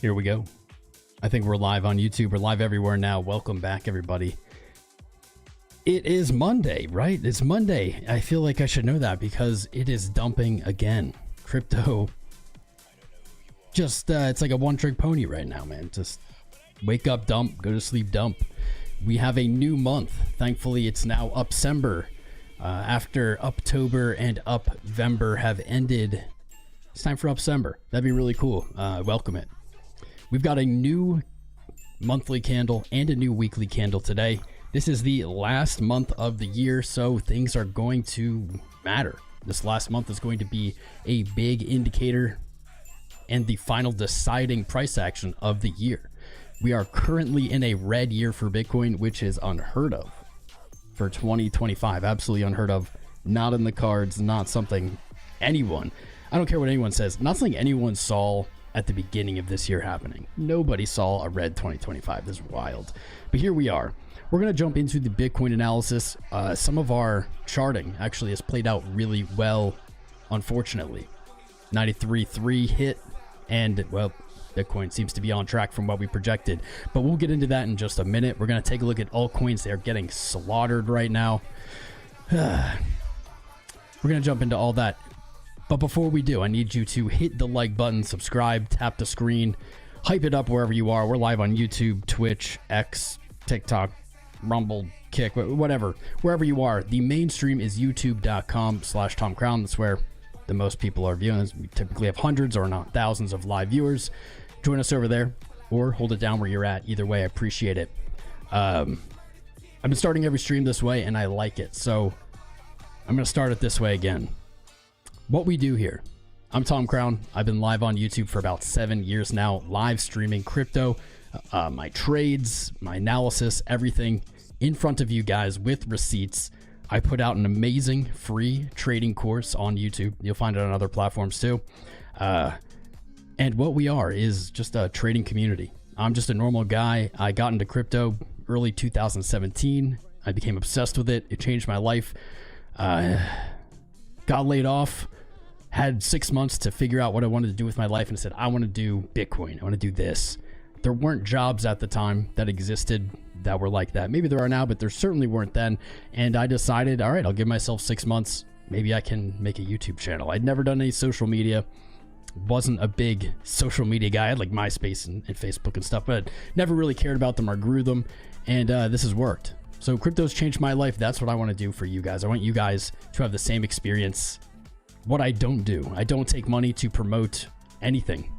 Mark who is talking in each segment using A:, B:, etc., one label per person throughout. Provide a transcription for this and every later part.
A: Here we go. I think we're live on YouTube. We're live everywhere now. Welcome back, everybody. It is Monday, right? It's Monday. I feel like I should know that because it is dumping again. Crypto. Just, it's like a one-trick pony right now, man. Just wake up, dump, go to sleep, dump. We have a new month. Thankfully, it's now Upcember. After October and Upvember have ended, it's time for Upcember. That'd be really cool. Welcome it. We've got a new monthly candle and a new weekly candle today. This is the last month of the year, so things are going to matter. This last month is going to be a big indicator and the final deciding price action of the year. We are currently in a red year for Bitcoin, which is unheard of for 2025. Absolutely unheard of. Not in the cards, not something anyone, I don't care what anyone says, not something anyone saw at the beginning of this year happening. Nobody saw a red 2025. This is wild. But here we are. We're going to jump into the Bitcoin analysis. Some of our charting actually has played out really well, unfortunately. 93.3 hit, and, well, Bitcoin seems to be on track from what we projected. But we'll get into that in just a minute. We're going to take a look at altcoins. They are getting slaughtered right now. We're going to jump into all that. But before we do, I need you to hit the like button, subscribe, tap the screen, hype it up wherever you are. We're live on YouTube, Twitch, X, TikTok, Rumble, Kick, whatever. Wherever you are, the mainstream is youtube.com/TomCrown. That's where the most people are viewing this. We typically have hundreds or not thousands of live viewers. Join us over there or hold it down where you're at. Either way, I appreciate it. I've been starting every stream this way and I like it. So I'm going to start it this way again. What we do here, I'm Tom Crown. I've been live on YouTube for about 7 years now, live streaming crypto, my trades, my analysis, everything in front of you guys with receipts. I put out an amazing free trading course on YouTube. You'll find it on other platforms too. And what we are is just a trading community. I'm just a normal guy. I got into crypto early 2017. I became obsessed with it. It changed my life. Got laid off, had 6 months to figure out what I wanted to do with my life, and I said, I want to do Bitcoin. I want to do this. There weren't jobs at the time that existed that were like that. Maybe there are now, but there certainly weren't then. And I decided, all right, I'll give myself 6 months. Maybe I can make a YouTube channel. I'd never done any social media. Wasn't a big social media guy. I had like MySpace and Facebook and stuff, but never really cared about them or grew them. And this has worked. So crypto's changed my life. That's what I want to do for you guys. I want you guys to have the same experience. What I don't do, I don't take money to promote anything,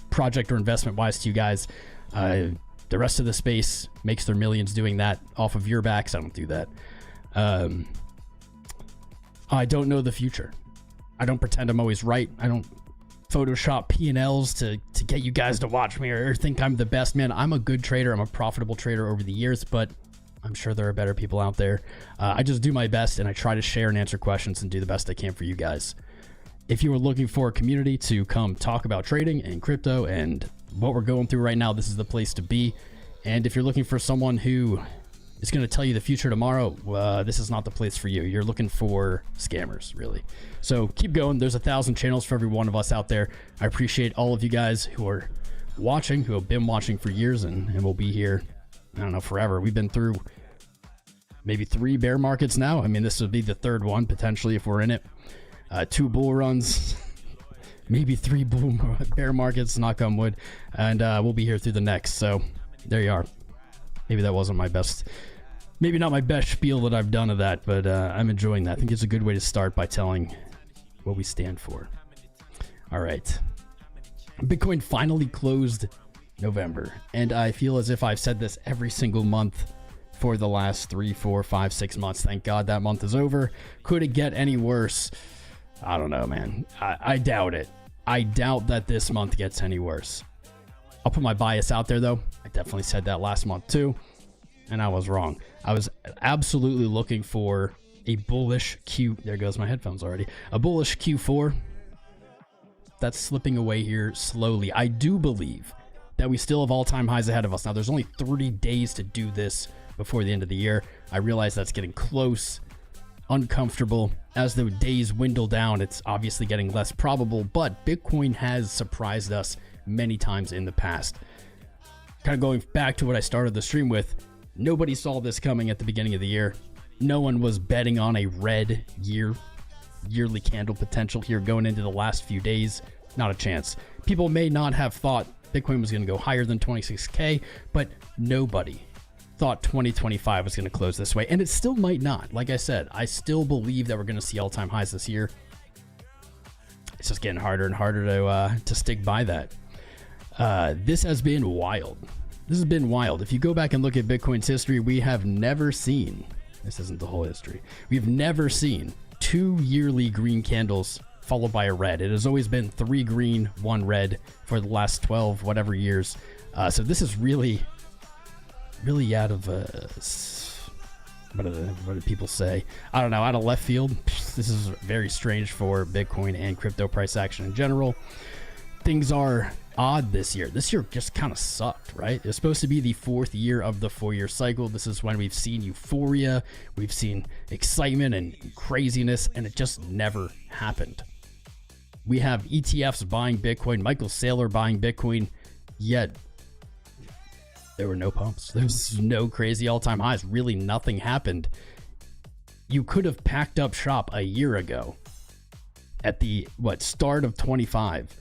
A: project or investment wise, to you guys. The rest of the space makes their millions doing that off of your backs. I don't do that. I don't know the future. I don't pretend I'm always right. I don't Photoshop P&Ls to get you guys to watch me or think I'm the best. Man, I'm a good trader. I'm a profitable trader over the years, but I'm sure there are better people out there. I just do my best and I try to share and answer questions and do the best I can for you guys. If you are looking for a community to come talk about trading and crypto and what we're going through right now, this is the place to be. And if you're looking for someone who is going to tell you the future tomorrow, this is not the place for you. You're looking for scammers, really. So keep going. There's 1,000 channels for every one of us out there. I appreciate all of you guys who are watching, who have been watching for years and will be here, I don't know, forever. We've been through maybe 3 bear markets now. I mean, this would be the 3rd one, potentially, if we're in it. 2 bull runs, maybe 3 bear markets, knock on wood. And we'll be here through the next. So there you are. Maybe that wasn't my best, maybe not my best spiel that I've done of that, but I'm enjoying that. I think it's a good way to start by telling what we stand for. All right. Bitcoin finally closed November, and I feel as if I've said this every single month for the last 3, 4, 5, 6 months. Thank God that month is over. Could it get any worse? I don't know, man. I doubt it. I doubt that this month gets any worse. I'll put my bias out there, though. I definitely said that last month too, and I was wrong. I was absolutely looking for a bullish there goes my headphones already, a bullish Q4. That's slipping away here slowly. I do believe that we still have all-time highs ahead of us. Now, there's only 30 days to do this before the end of the year. I realize that's getting close, uncomfortable. As the days dwindle down, it's obviously getting less probable, but Bitcoin has surprised us many times in the past. Kind of going back to what I started the stream with, nobody saw this coming at the beginning of the year. No one was betting on a red yearly candle potential here going into the last few days. Not a chance. People may not have thought Bitcoin was going to go higher than 26K, but nobody thought 2025 was going to close this way, and it still might not. Like I said, I still believe that we're going to see all-time highs this year. It's just getting harder and harder to stick by that. This has been wild. This has been wild. If you go back and look at Bitcoin's history, we have never seen, this isn't the whole history, we've never seen 2 yearly green candles followed by a red. It has always been 3 green, 1 red for the last 12 whatever years. So this is really out of what do people say? I don't know, out of left field. This is very strange for Bitcoin and crypto price action in general. Things are odd this year. This year just kind of sucked, right? It's supposed to be the 4th year of the 4-year cycle. This is when we've seen euphoria, we've seen excitement and craziness, and it just never happened. We have ETFs buying Bitcoin, Michael Saylor buying Bitcoin, yet there were no pumps. There's no crazy all-time highs. Really nothing happened. You could have packed up shop a year ago at the start of 25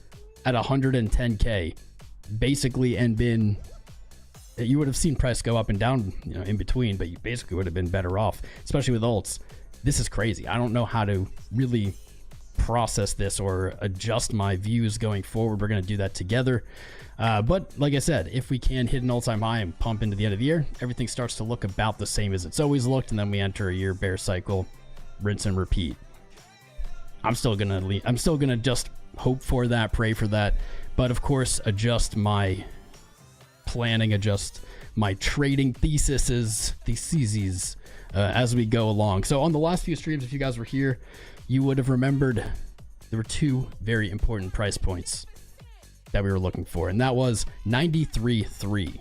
A: at 110K basically, and been, you would have seen price go up and down, you know, in between, but you basically would have been better off, especially with alts. This is crazy. I don't know how to really process this or adjust my views going forward. We're going to do that together. But like I said, if we can hit an all-time high and pump into the end of the year, everything starts to look about the same as it's always looked, and then we enter a year bear cycle, rinse and repeat. I'm still gonna just hope for that, pray for that, but of course adjust my planning, adjust my trading theses as we go along. So on the last few streams, if you guys were here, you would have remembered there were 2 very important price points that we were looking for, and that was 93.3.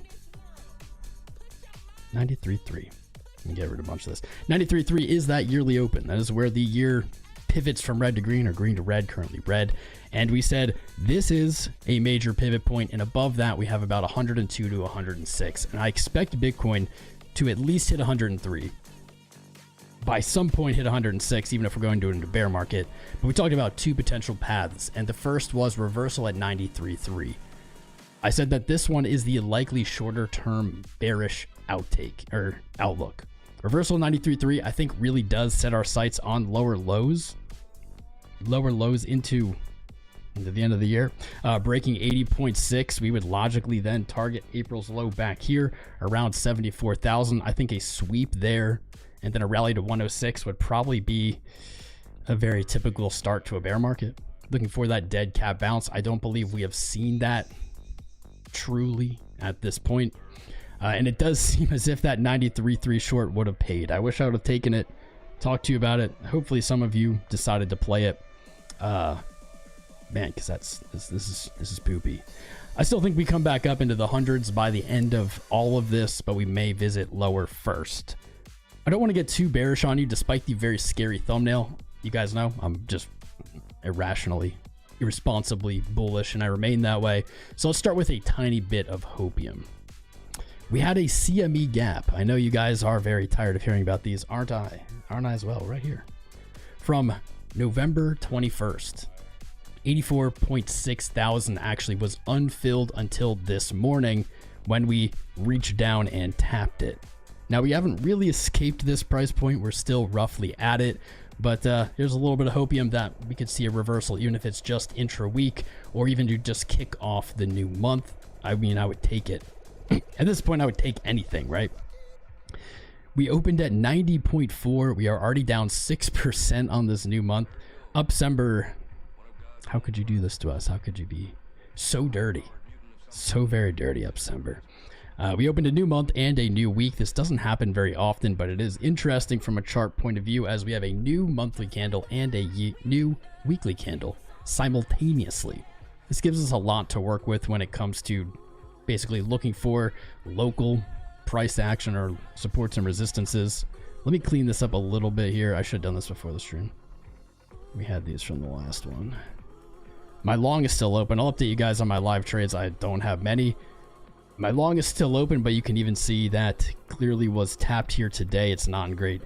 A: 93.3. Let me get rid of a bunch of this. 93.3 is that yearly open. That is where the year pivots from red to green, or green to red, currently red. And we said this is a major pivot point, and above that we have about 102 to 106. And I expect Bitcoin to at least hit 103. By some point hit 106, even if we're going to into bear market. But we talked about 2 potential paths, and the first was reversal at 93.3. I said that this one is the likely shorter term bearish outlook. Reversal 93.3 I think really does set our sights on lower lows into the end of the year. Breaking 80.6, we would logically then target April's low back here around 74,000. I think a sweep there and then a rally to 106 would probably be a very typical start to a bear market. Looking for that dead cat bounce. I don't believe we have seen that truly at this point. And it does seem as if that 93.3 short would have paid. I wish I would have taken it, talked to you about it. Hopefully some of you decided to play it. Man, because this is poopy. I still think we come back up into the hundreds by the end of all of this, but we may visit lower first. I don't want to get too bearish on you, despite the very scary thumbnail. You guys know I'm just irresponsibly bullish, and I remain that way. So let's start with a tiny bit of hopium. We had a CME gap. I know you guys are very tired of hearing about these, aren't I? Aren't I as well? Right here. From November 21st, 84.6 thousand actually was unfilled until this morning when we reached down and tapped it. Now, we haven't really escaped this price point. We're still roughly at it, but there's a little bit of hopium that we could see a reversal, even if it's just intra-week or even to just kick off the new month. I mean, I would take it. At this point, I would take anything, right? We opened at 90.4. We are already down 6% on this new month. Upsember, how could you do this to us? How could you be so dirty? So very dirty, Upsember. We opened a new month and a new week. This doesn't happen very often, but it is interesting from a chart point of view, as we have a new monthly candle and a new weekly candle simultaneously. This gives us a lot to work with when it comes to basically looking for local price action or supports and resistances. Let me clean this up a little bit here. I should have done this before the stream. We had these from the last one. My long is still open. I'll update you guys on my live trades. I don't have many. My long is still open, but you can even see that clearly was tapped here today. It's not in great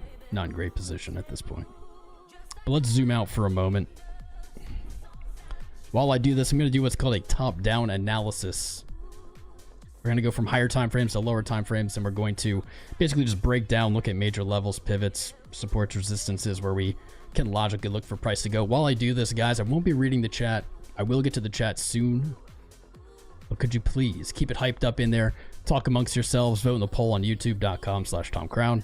A: position at this point. But let's zoom out for a moment. While I do this, I'm going to do what's called a top-down analysis. We're going to go from higher time frames to lower time frames, and we're going to basically just break down, look at major levels, pivots, supports, resistances, where we can logically look for price to go. While I do this, guys, I won't be reading the chat. I will get to the chat soon. But could you please keep it hyped up in there? Talk amongst yourselves. Vote in the poll on youtube.com/TomCrown.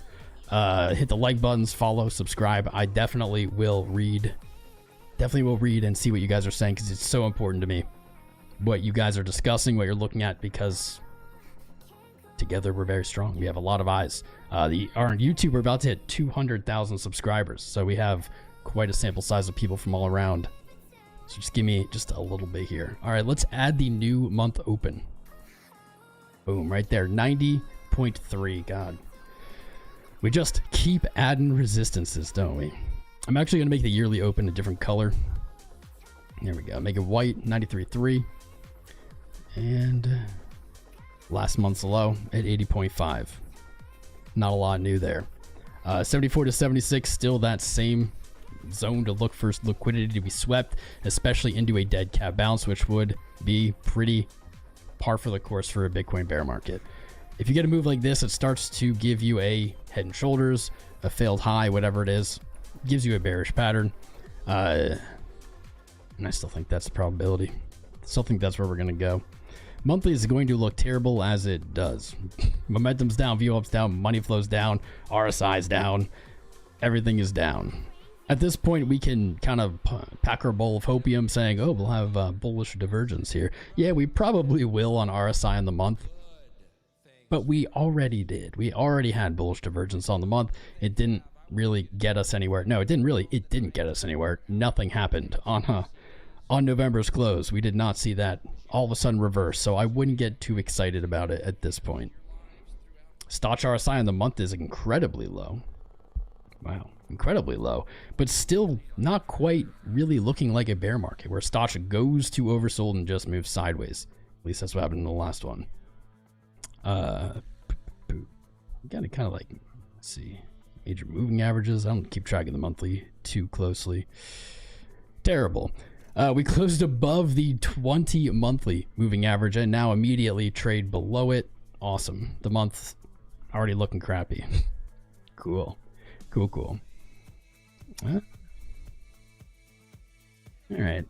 A: Hit the like buttons, follow, subscribe. I definitely will read. And see what you guys are saying, because it's so important to me what you guys are discussing, what you're looking at, because together we're very strong. We have a lot of eyes. Our YouTube, we're about to hit 200,000 subscribers, so we have quite a sample size of people from all around. So just give me just a little bit here. All right, let's add the new month open. Boom, right there, 90.3. God, we just keep adding resistances, don't we? I'm actually gonna make the yearly open a different color. There we go, make it white, 93.3. And last month's low at 80.5. Not a lot new there. 74 to 76, still that same zone to look for liquidity to be swept, especially into a dead cat bounce, which would be pretty par for the course for a Bitcoin bear market. If you get a move like this, it starts to give you a head and shoulders, a failed high, whatever it is, gives you a bearish pattern. And I still think that's the probability. Still think that's where we're going to go. Monthly is going to look terrible as it does. Momentum's down, view up's down, money flows down, RSI's down, everything is down. At this point, we can kind of pack our bowl of hopium saying, oh, we'll have bullish divergence here. Yeah, we probably will on RSI in the month. But we already did. We already had bullish divergence on the month. It didn't really get us anywhere. No, it didn't get us anywhere. Nothing happened on November's close. We did not see that all of a sudden reverse. So I wouldn't get too excited about it at this point. Stoch RSI in the month is incredibly low. Wow, incredibly low, but still not quite really looking like a bear market where Stoch goes to oversold and just moves sideways. At least that's what happened in the last one. Gotta kind of like, let's see, major moving averages. I don't keep track of the monthly too closely. Terrible. We closed above the 20 monthly moving average and now immediately trade below it. Awesome. The month already looking crappy. Cool. Cool. All right.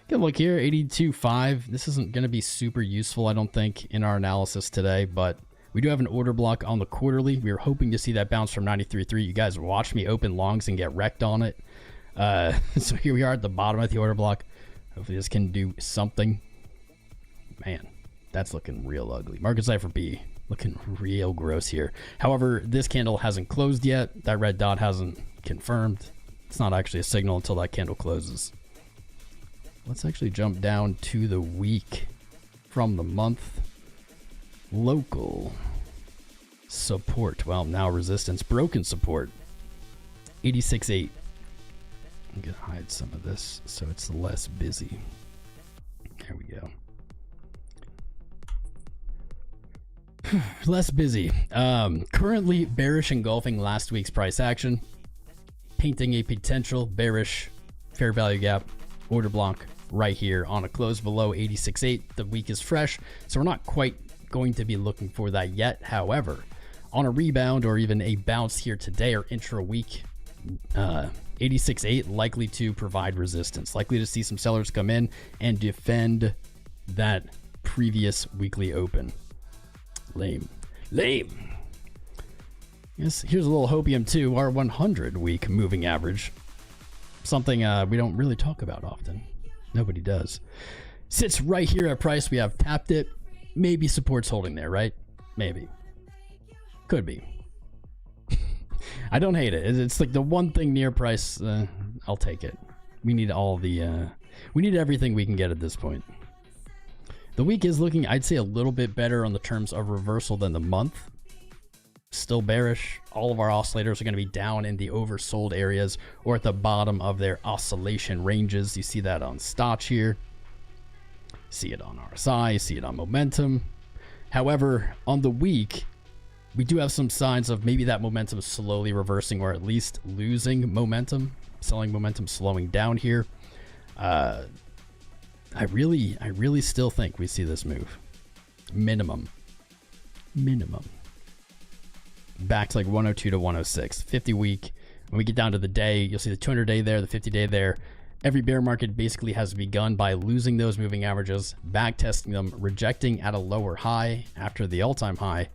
A: Good look here, 82.5. This isn't going to be super useful, I don't think, in our analysis today, but we do have an order block on the quarterly. We were hoping to see that bounce from 93.3. You guys watch me open longs and get wrecked on it. So here we are at the bottom of the order block. Hopefully this can do something. Man, that's looking real ugly. Market cipher B. Looking real gross here. However, this candle hasn't closed yet. That red dot hasn't confirmed. It's not actually a signal until that candle closes. Let's actually jump down to the week from the month. Local support. Well, now resistance. Broken support. 86.8. I'm going to hide some of this so it's less busy. There we go. Less busy. Currently bearish engulfing last week's price action, painting a potential bearish fair value gap order block right here on a close below 86.8. The week is fresh, so we're not quite going to be looking for that yet. However, on a rebound or even a bounce here today or intra week, 86.8 likely to provide resistance, likely to see some sellers come in and defend that previous weekly open. Lame. Yes, here's a little hopium too. Our 100 week moving average. Something we don't really talk about often. Nobody does. Sits right here at price. We have tapped it. Maybe support's holding there, right? Maybe. Could be. I don't hate it. It's like the one thing near price. I'll take it. We need all the. We need everything we can get at this point. The week is looking, I'd say, a little bit better on the terms of reversal than the month. still bearish. All of our oscillators are going to be down in the oversold areas or at the bottom of their oscillation ranges. You see that on Stotch here. See it on RSI, see it on momentum. However, on the week, we do have some signs of maybe that momentum slowly reversing or at least losing momentum, selling momentum slowing down here. I really still think we see this move. Minimum. Back to like 102 to 106. 50 week. When we get down to the day, you'll see the 200 day there, the 50 day there. Every bear market basically has begun by losing those moving averages, back testing them, rejecting at a lower high after the all-time high,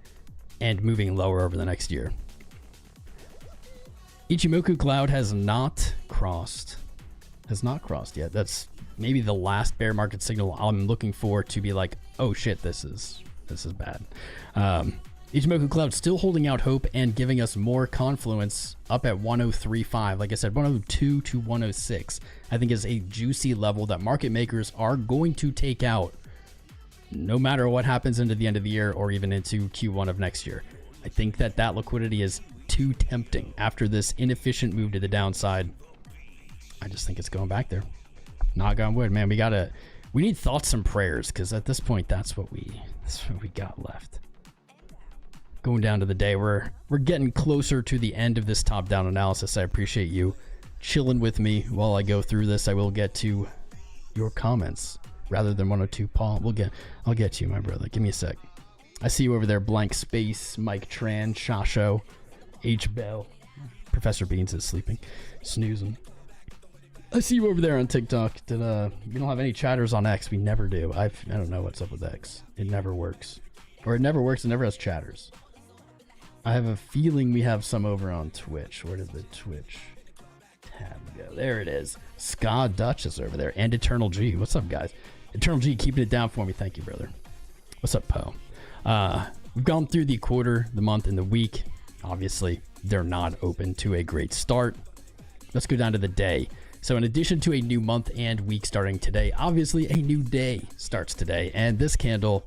A: and moving lower over the next year. Ichimoku cloud has not crossed yet. That's maybe the last bear market signal I'm looking for to be like, oh shit, this is bad. Ichimoku cloud still holding out hope and giving us more confluence up at 103.5. Like I said, 102 to 106, I think is a juicy level that market makers are going to take out no matter what happens into the end of the year or even into Q1 of next year. I think that liquidity is too tempting after this inefficient move to the downside. I just think it's going back there. Knock on wood, man. We need thoughts and prayers, because at this point, that's what we got left. Going down to the day, we're getting closer to the end of this top-down analysis. I appreciate you chilling with me while I go through this. I will get to your comments rather than 102 Paul. I'll get to you, my brother. Give me a sec. I see you over there, Blank Space, Mike Tran, Shasho, H Bell. Professor Beans is sleeping, snoozing. I see you over there on TikTok. We don't have any chatters on X. We never do. I don't know what's up with X. It never works. Or it never works. It never has chatters. I have a feeling we have some over on Twitch. Where did the Twitch tab go? There it is. Ska Dutch is over there. And Eternal G. What's up, guys? Eternal G, keeping it down for me. Thank you, brother. What's up, Poe? We've gone through the quarter, the month, and the week. Obviously, they're not open to a great start. Let's go down to the day. So in addition to a new month and week starting today, obviously a new day starts today. And this candle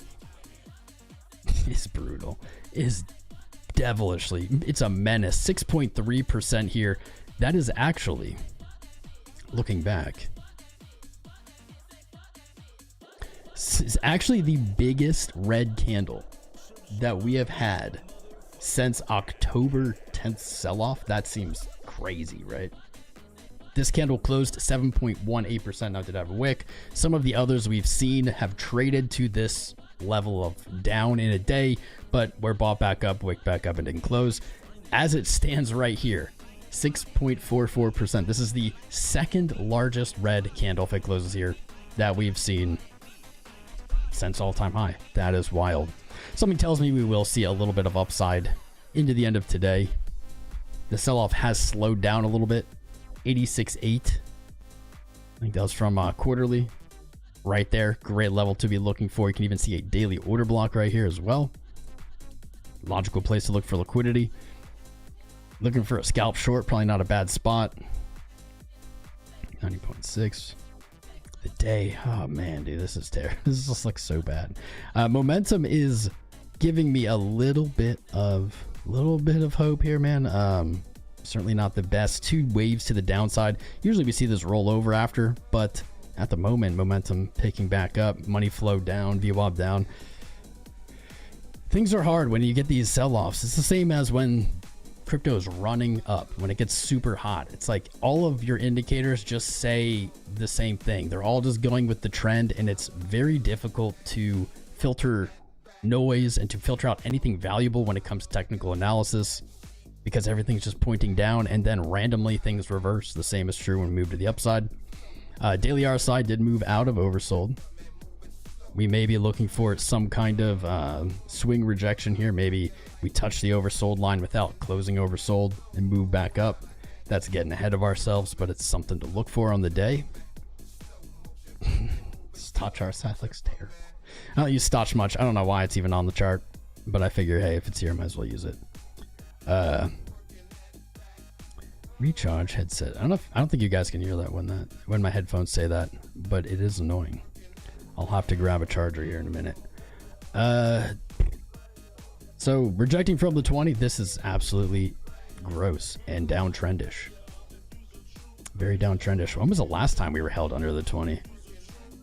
A: is brutal. Is devilishly. It's a menace. 6.3% here. That is actually, looking back, this is actually the biggest red candle that we have had since October 10th sell-off. That seems crazy, right? This candle closed 7.18%. Now, did have a wick. Some of the others we've seen have traded to this level of down in a day, but we're bought back up, wick back up, and didn't close. As it stands right here, 6.44%. This is the second largest red candle, if it closes here, that we've seen since all-time high. That is wild. Something tells me we will see a little bit of upside into the end of today. The sell-off has slowed down a little bit. 86.8. I think that was from quarterly. Right there. Great level to be looking for. You can even see a daily order block right here as well. Logical place to look for liquidity. Looking for a scalp short. Probably not a bad spot. 90.6. The day. Oh man, dude, this is terrible. This just looks so bad. Momentum is giving me a little bit of hope here, man. Certainly not the best. Two waves to the downside. Usually we see this roll over after, but at the moment, momentum picking back up, money flow down, VWAP down. Things are hard when you get these sell-offs. It's the same as when crypto is running up, when it gets super hot. It's like all of your indicators just say the same thing. They're all just going with the trend, and it's very difficult to filter noise and to filter out anything valuable when it comes to technical analysis, because everything's just pointing down and then randomly things reverse. The same is true when we move to the upside. Daily RSI did move out of oversold. We may be looking for some kind of swing rejection here. Maybe we touch the oversold line without closing oversold and move back up. That's getting ahead of ourselves, but it's something to look for on the day. Stotch RSI looks terrible. I don't use Stotch much. I don't know why it's even on the chart, but I figure, hey, if it's here, I might as well use it. Recharge headset. I don't think you guys can hear that when my headphones say that, but it is annoying. I'll have to grab a charger here in a minute. So rejecting from the 20, this is absolutely gross and downtrendish. Very downtrendish. When was the last time we were held under the 20?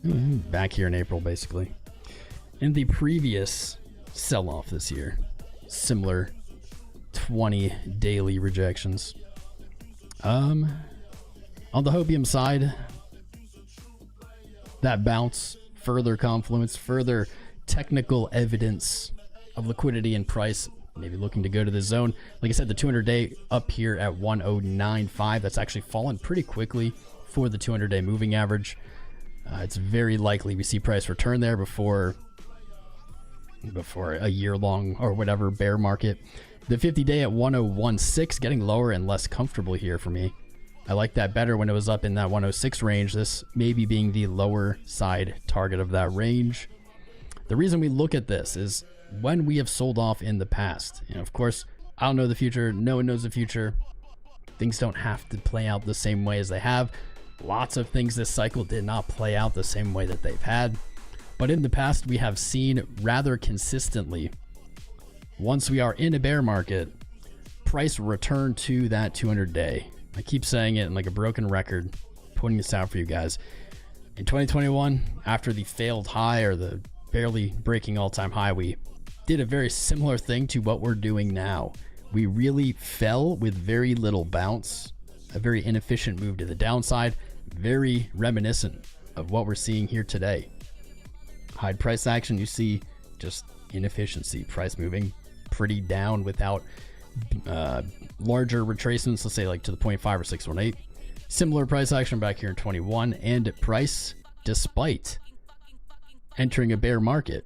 A: Back here in April, basically. In the previous sell-off this year, similar 20 daily rejections. On the hopium side, that bounce, further confluence, further technical evidence of liquidity and price, maybe looking to go to the zone. Like I said, the 200-day up here at 1095. That's actually fallen pretty quickly for the 200-day moving average. It's very likely we see price return there before a year-long or whatever bear market. The 50-day at 1016, getting lower and less comfortable here for me. I like that better when it was up in that 106 range. This maybe being the lower side target of that range. The reason we look at this is when we have sold off in the past. You know, of course, I don't know the future. No one knows the future. Things don't have to play out the same way as they have. Lots of things this cycle did not play out the same way that they've had. But in the past, we have seen rather consistently, once we are in a bear market, price return to that 200-day. I keep saying it in like a broken record, putting this out for you guys. In 2021, after the failed high or the barely breaking all-time high, we did a very similar thing to what we're doing now. We really fell with very little bounce, a very inefficient move to the downside, very reminiscent of what we're seeing here today. High price action, you see just inefficiency, price moving pretty down without larger retracements, let's say like to the 0.5 or 618. Similar price action back here in 21, and price, despite entering a bear market,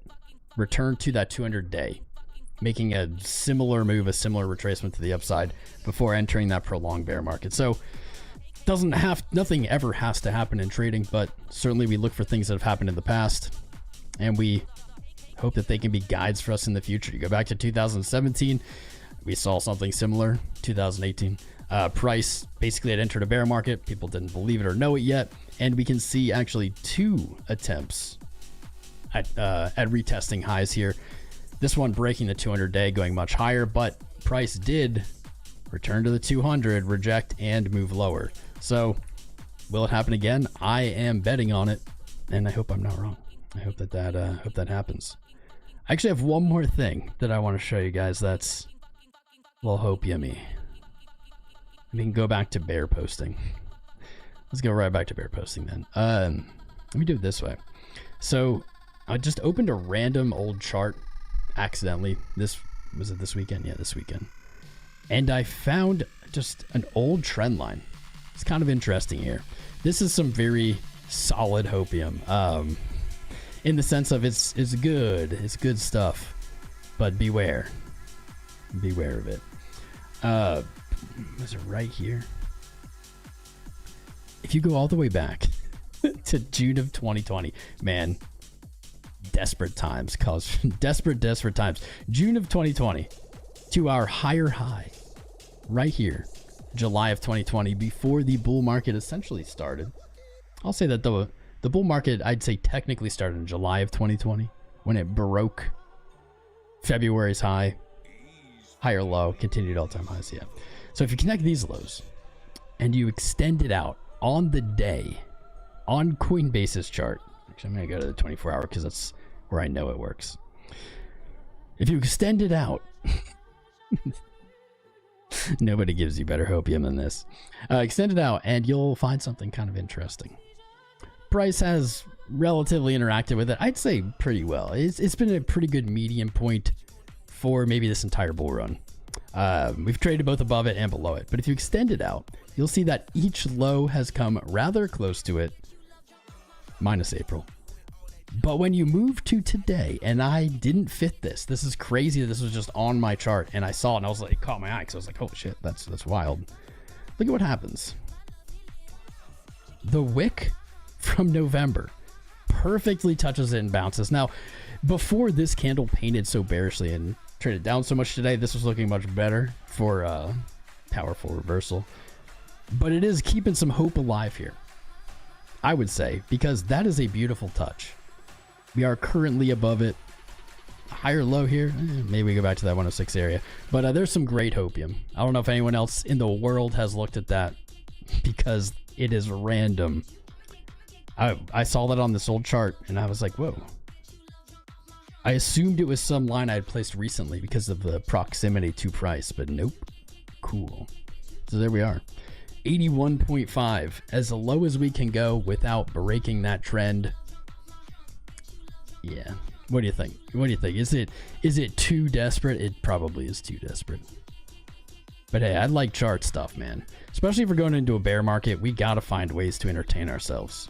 A: returned to that 200-day, making a similar move, a similar retracement to the upside before entering that prolonged bear market. So nothing ever has to happen in trading, but certainly we look for things that have happened in the past, and we hope that they can be guides for us in the future. You go back to 2017, we saw something similar. 2018, price basically had entered a bear market. People didn't believe it or know it yet, and we can see actually 2 attempts at retesting highs here. This one breaking the 200-day, going much higher, but price did return to the 200, reject, and move lower. So will it happen again? I am betting on it, and I hope I'm not wrong. I hope that happens. I actually have one more thing that I want to show you guys. That's a little hopium-y. We can go back to bear posting. Let's go right back to bear posting then. Let me do it this way. So I just opened a random old chart accidentally. Was it this weekend? Yeah, this weekend. And I found just an old trend line. It's kind of interesting here. This is some very solid hopium. In the sense of it's good stuff, but beware of it. Was it right here? If you go all the way back to June of 2020, man, desperate times cause desperate times. June of 2020 to our higher high right here, July of 2020, before the bull market essentially started. I'll say that the bull market, I'd say, technically started in July of 2020 when it broke February's high, higher low, continued all-time highs. Yeah. So if you connect these lows and you extend it out on the day on Coinbase's chart, actually I'm going to go to the 24-hour because that's where I know it works. If you extend it out, nobody gives you better hopium than this. Extend it out and you'll find something kind of interesting. Price has relatively interacted with it, I'd say pretty well. It's been a pretty good median point for maybe this entire bull run. We've traded both above it and below it, but if you extend it out, you'll see that each low has come rather close to it, minus April. But when you move to today, and I didn't fit this is crazy. This was just on my chart, and I saw it, and I was like, it caught my eye, because I was like, holy shit, that's wild. Look at what happens. The wick from November perfectly touches it and bounces. Now, before this candle painted so bearishly and traded down so much today, this was looking much better for powerful reversal. But it is keeping some hope alive here, I would say, because that is a beautiful touch. We are currently above it. higher low here. Maybe we go back to that 106 area. But there's some great hopium. I don't know if anyone else in the world has looked at that because it is random. I saw that on this old chart and I was like, whoa. I assumed it was some line I had placed recently because of the proximity to price, but nope. Cool. So there we are. 81.5, as low as we can go without breaking that trend. Yeah. What do you think? What do you think? Is it too desperate? It probably is too desperate. But hey, I like chart stuff, man. Especially if we're going into a bear market, we gotta find ways to entertain ourselves.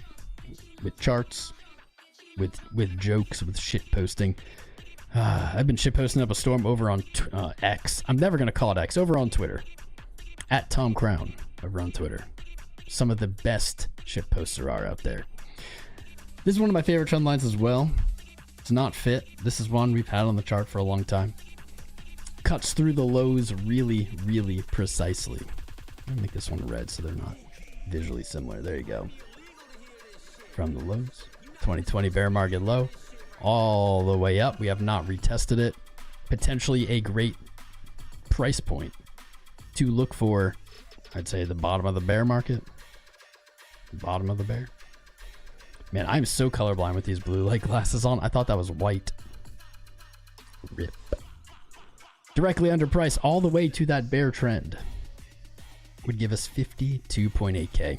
A: With charts, with jokes, with shit posting. I've been shit posting up a storm over on X. I'm never gonna call it X. Over on Twitter, at Tom Crown over on Twitter. Some of the best shit posts there are out there. This is one of my favorite trend lines as well. It's not fit. This is one we've had on the chart for a long time. Cuts through the lows really, really precisely. Let me make this one red so they're not visually similar. There you go. From the lows. 2020 bear market low all the way up. We have not retested it. Potentially a great price point to look for. I'd say the bottom of the bear market. Bottom of the bear. Man, I'm so colorblind with these blue light glasses on. I thought that was white. Rip. Directly underpriced all the way to that bear trend would give us 52.8K.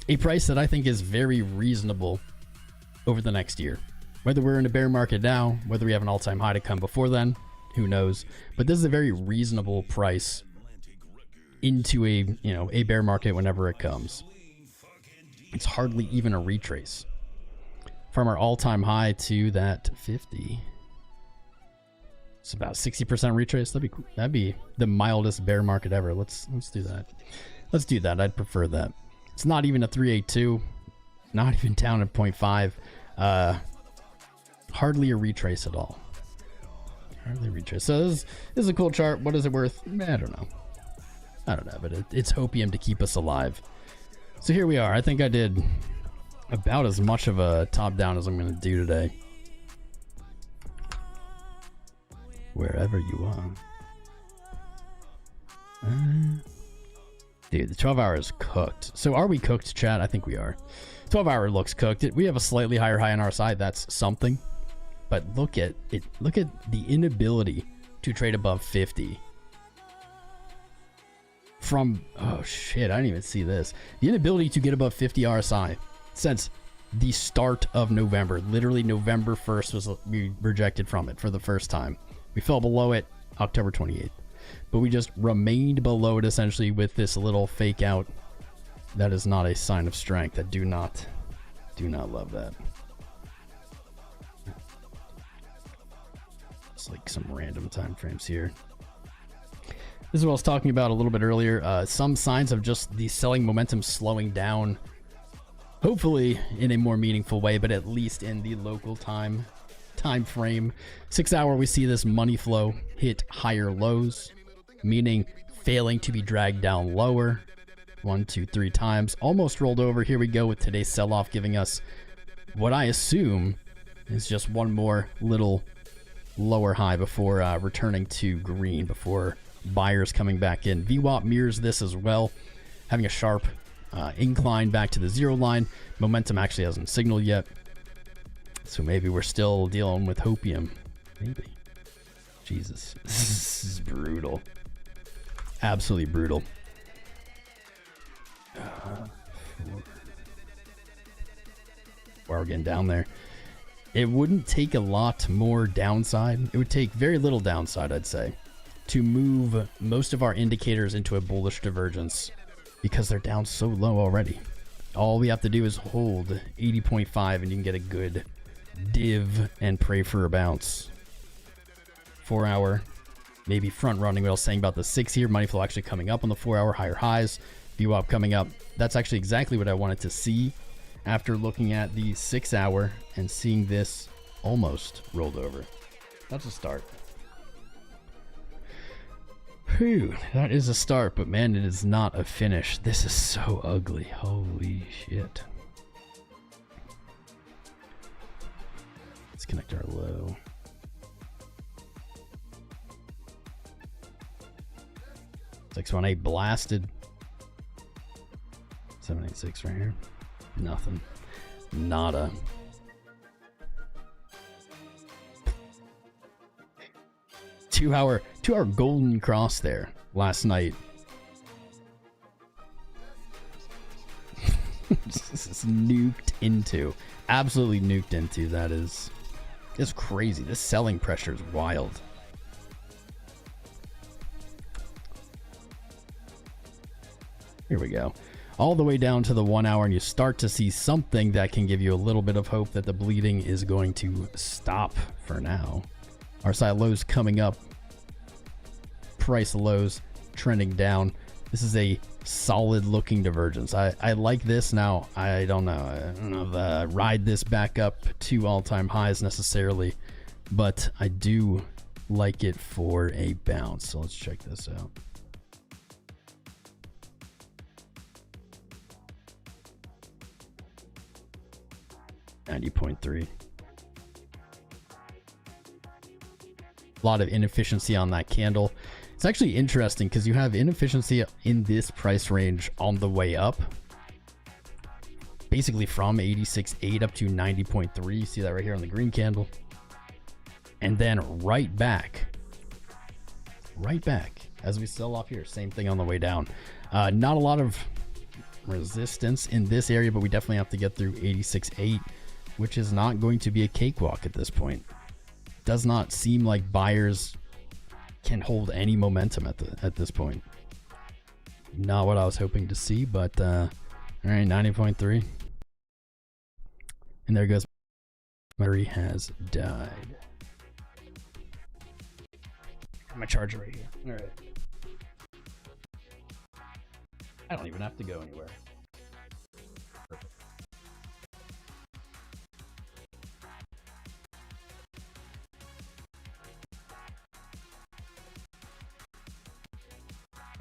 A: A price that I think is very reasonable over the next year. Whether we're in a bear market now, whether we have an all-time high to come before then, who knows? But this is a very reasonable price into a bear market whenever it comes. It's hardly even a retrace from our all-time high to that 50. It's about 60% retrace. That'd be cool. That'd be the mildest bear market ever. Let's do that. Let's do that. I'd prefer that. It's not even a 382, not even down at 0.5. Hardly a retrace at all. Hardly a retrace. So this is a cool chart. What is it worth? I don't know. But it's hopium to keep us alive. So here we are. I think I did about as much of a top down as I'm going to do today. Wherever you are. Dude, the 12 hour is cooked. So are we cooked, chat? I think we are. 12 hour looks cooked. We have a slightly higher high on our side. That's something. But look at it. Look at the inability to trade above 50. From, oh shit, I didn't even see this. The inability to get above 50 RSI since the start of November. Literally November 1st we rejected from it for the first time. We fell below it October 28th. But we just remained below it essentially with this little fake out. That is not a sign of strength. I do not love that. It's like some random time frames here. This is what I was talking about a little bit earlier. Some signs of just the selling momentum slowing down. Hopefully in a more meaningful way, but at least in the local time frame. 6 hour, we see this money flow hit higher lows, meaning failing to be dragged down lower. 1, 2, 3 times. Almost rolled over. Here we go with today's sell-off, giving us what I assume is just one more little lower high before returning to green, before buyers coming back in. VWAP mirrors this as well, having a sharp incline back to the 0 line. Momentum actually hasn't signaled yet, so maybe we're still dealing with hopium. Maybe. Jesus, this is brutal. Absolutely brutal. We're getting down there. It wouldn't take a lot more downside. It would take very little downside, I'd say, to move most of our indicators into a bullish divergence because they're down so low already. All we have to do is hold 80.5 and you can get a good div and pray for a bounce. 4 hour, maybe front running what I was saying about the 6 here. Money flow actually coming up on the 4 hour, higher highs. VWAP coming up. That's actually exactly what I wanted to see after looking at the 6 hour and seeing this almost rolled over. That's a start. Whew, that is a start, but man, it is not a finish. This is so ugly. Holy shit. Let's connect our low. 618 blasted. 786 right here. Nothing. Nada. Two-hour golden cross there last night. This is nuked into. Absolutely nuked into. That is... It's crazy. This selling pressure is wild. Here we go. All the way down to the 1 hour, and you start to see something that can give you a little bit of hope that the bleeding is going to stop for now. RSI lows coming up. Price lows trending down. This is a solid looking divergence. I like this. Now I don't know if I ride this back up to all-time highs necessarily, but I do like it for a bounce. So let's check this out. $90.3. A lot of inefficiency on that candle. It's actually interesting because you have inefficiency in this price range on the way up. Basically from 86.8 up to 90.3. You see that right here on the green candle. And then right back as we sell off here. Same thing on the way down. Not a lot of resistance in this area, but we definitely have to get through 86.8, which is not going to be a cakewalk at this point. Does not seem like buyers can hold any momentum at this point. Not what I was hoping to see, but all right, 90.3. And there goes. Battery has died. My charger right here. All right. I don't even have to go anywhere. Perfect.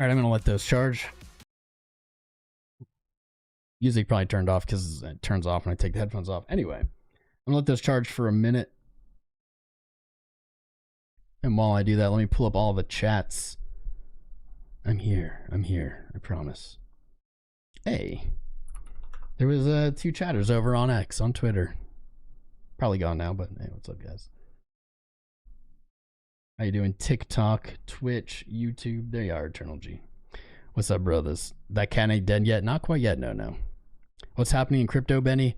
A: All right, I'm gonna let those charge. Music probably turned off because it turns off when I take the headphones off. Anyway, I'm gonna let those charge for a minute. And while I do that, let me pull up all the chats. I'm here, I promise. Hey, there was 2 chatters over on X, on Twitter. Probably gone now, but hey, what's up, guys? How you doing? TikTok, Twitch, YouTube. There you are, Eternal G. What's up, brothers? That cat ain't dead yet? Not quite yet, no. What's happening in crypto, Benny?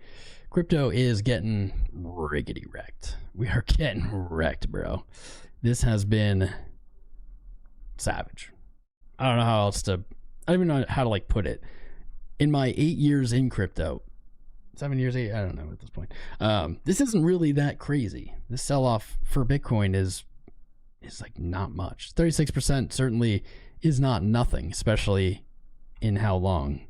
A: Crypto is getting riggedy wrecked. We are getting wrecked, bro. This has been savage. I don't know how else to... I don't even know how to, like, put it. In my 8 years in crypto... 7 years, 8... I don't know at this point. This isn't really that crazy. This sell-off for Bitcoin is like not much. 36% certainly is not nothing, especially in how long?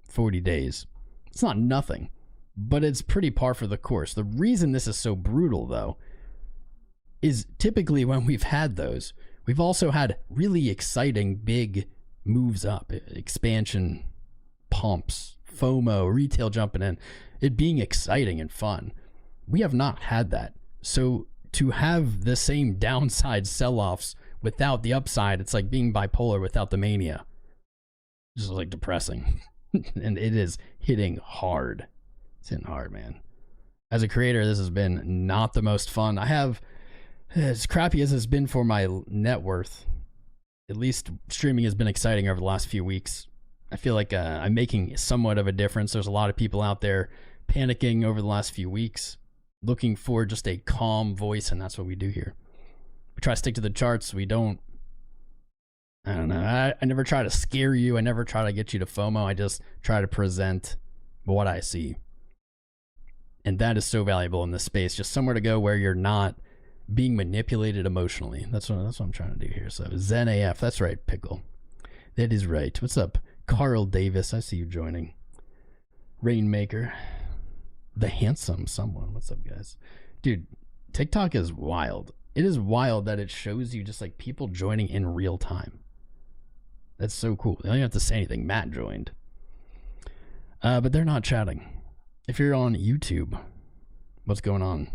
A: 40 days. It's not nothing, but it's pretty par for the course. The reason this is so brutal, though, is typically when we've had those, we've also had really exciting big moves up, expansion pumps, FOMO, retail jumping in, it being exciting and fun. We have not had that. So to have the same downside sell-offs without the upside, it's like being bipolar without the mania. Just like depressing. And it is hitting hard. It's hitting hard, man. As a creator, this has been not the most fun. I have, as crappy as it's been for my net worth, at least streaming has been exciting over the last few weeks. I feel like I'm making somewhat of a difference. There's a lot of people out there panicking over the last few weeks, looking for just a calm voice, and that's what we do here. We try to stick to the charts. We don't, I don't know. I never try to scare you. I never try to get you to FOMO. I just try to present what I see. And that is so valuable in this space. Just somewhere to go where you're not being manipulated emotionally. That's what I'm trying to do here. So Zen AF, that's right, Pickle. That is right. What's up, Carl Davis? I see you joining. Rainmaker. The handsome someone. What's up, guys? Dude, TikTok is wild. It is wild that it shows you just like people joining in real time. That's so cool. You don't even have to say anything. Matt joined. But they're not chatting. If you're on YouTube, what's going on?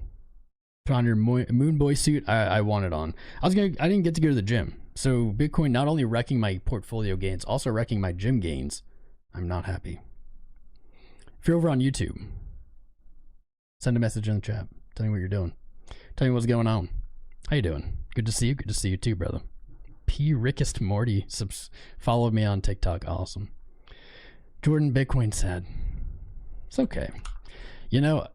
A: Put on your moon boy suit. I want it on. I didn't get to go to the gym, So Bitcoin not only wrecking my portfolio gains, also wrecking my gym gains. I'm not happy. If you're over on YouTube, send a message in the chat. Tell me what you're doing. Tell me what's going on. How you doing? Good to see you. Good to see you too, brother. P. Rickest Morty followed me on TikTok. Awesome. Jordan Bitcoin said, it's okay. You know,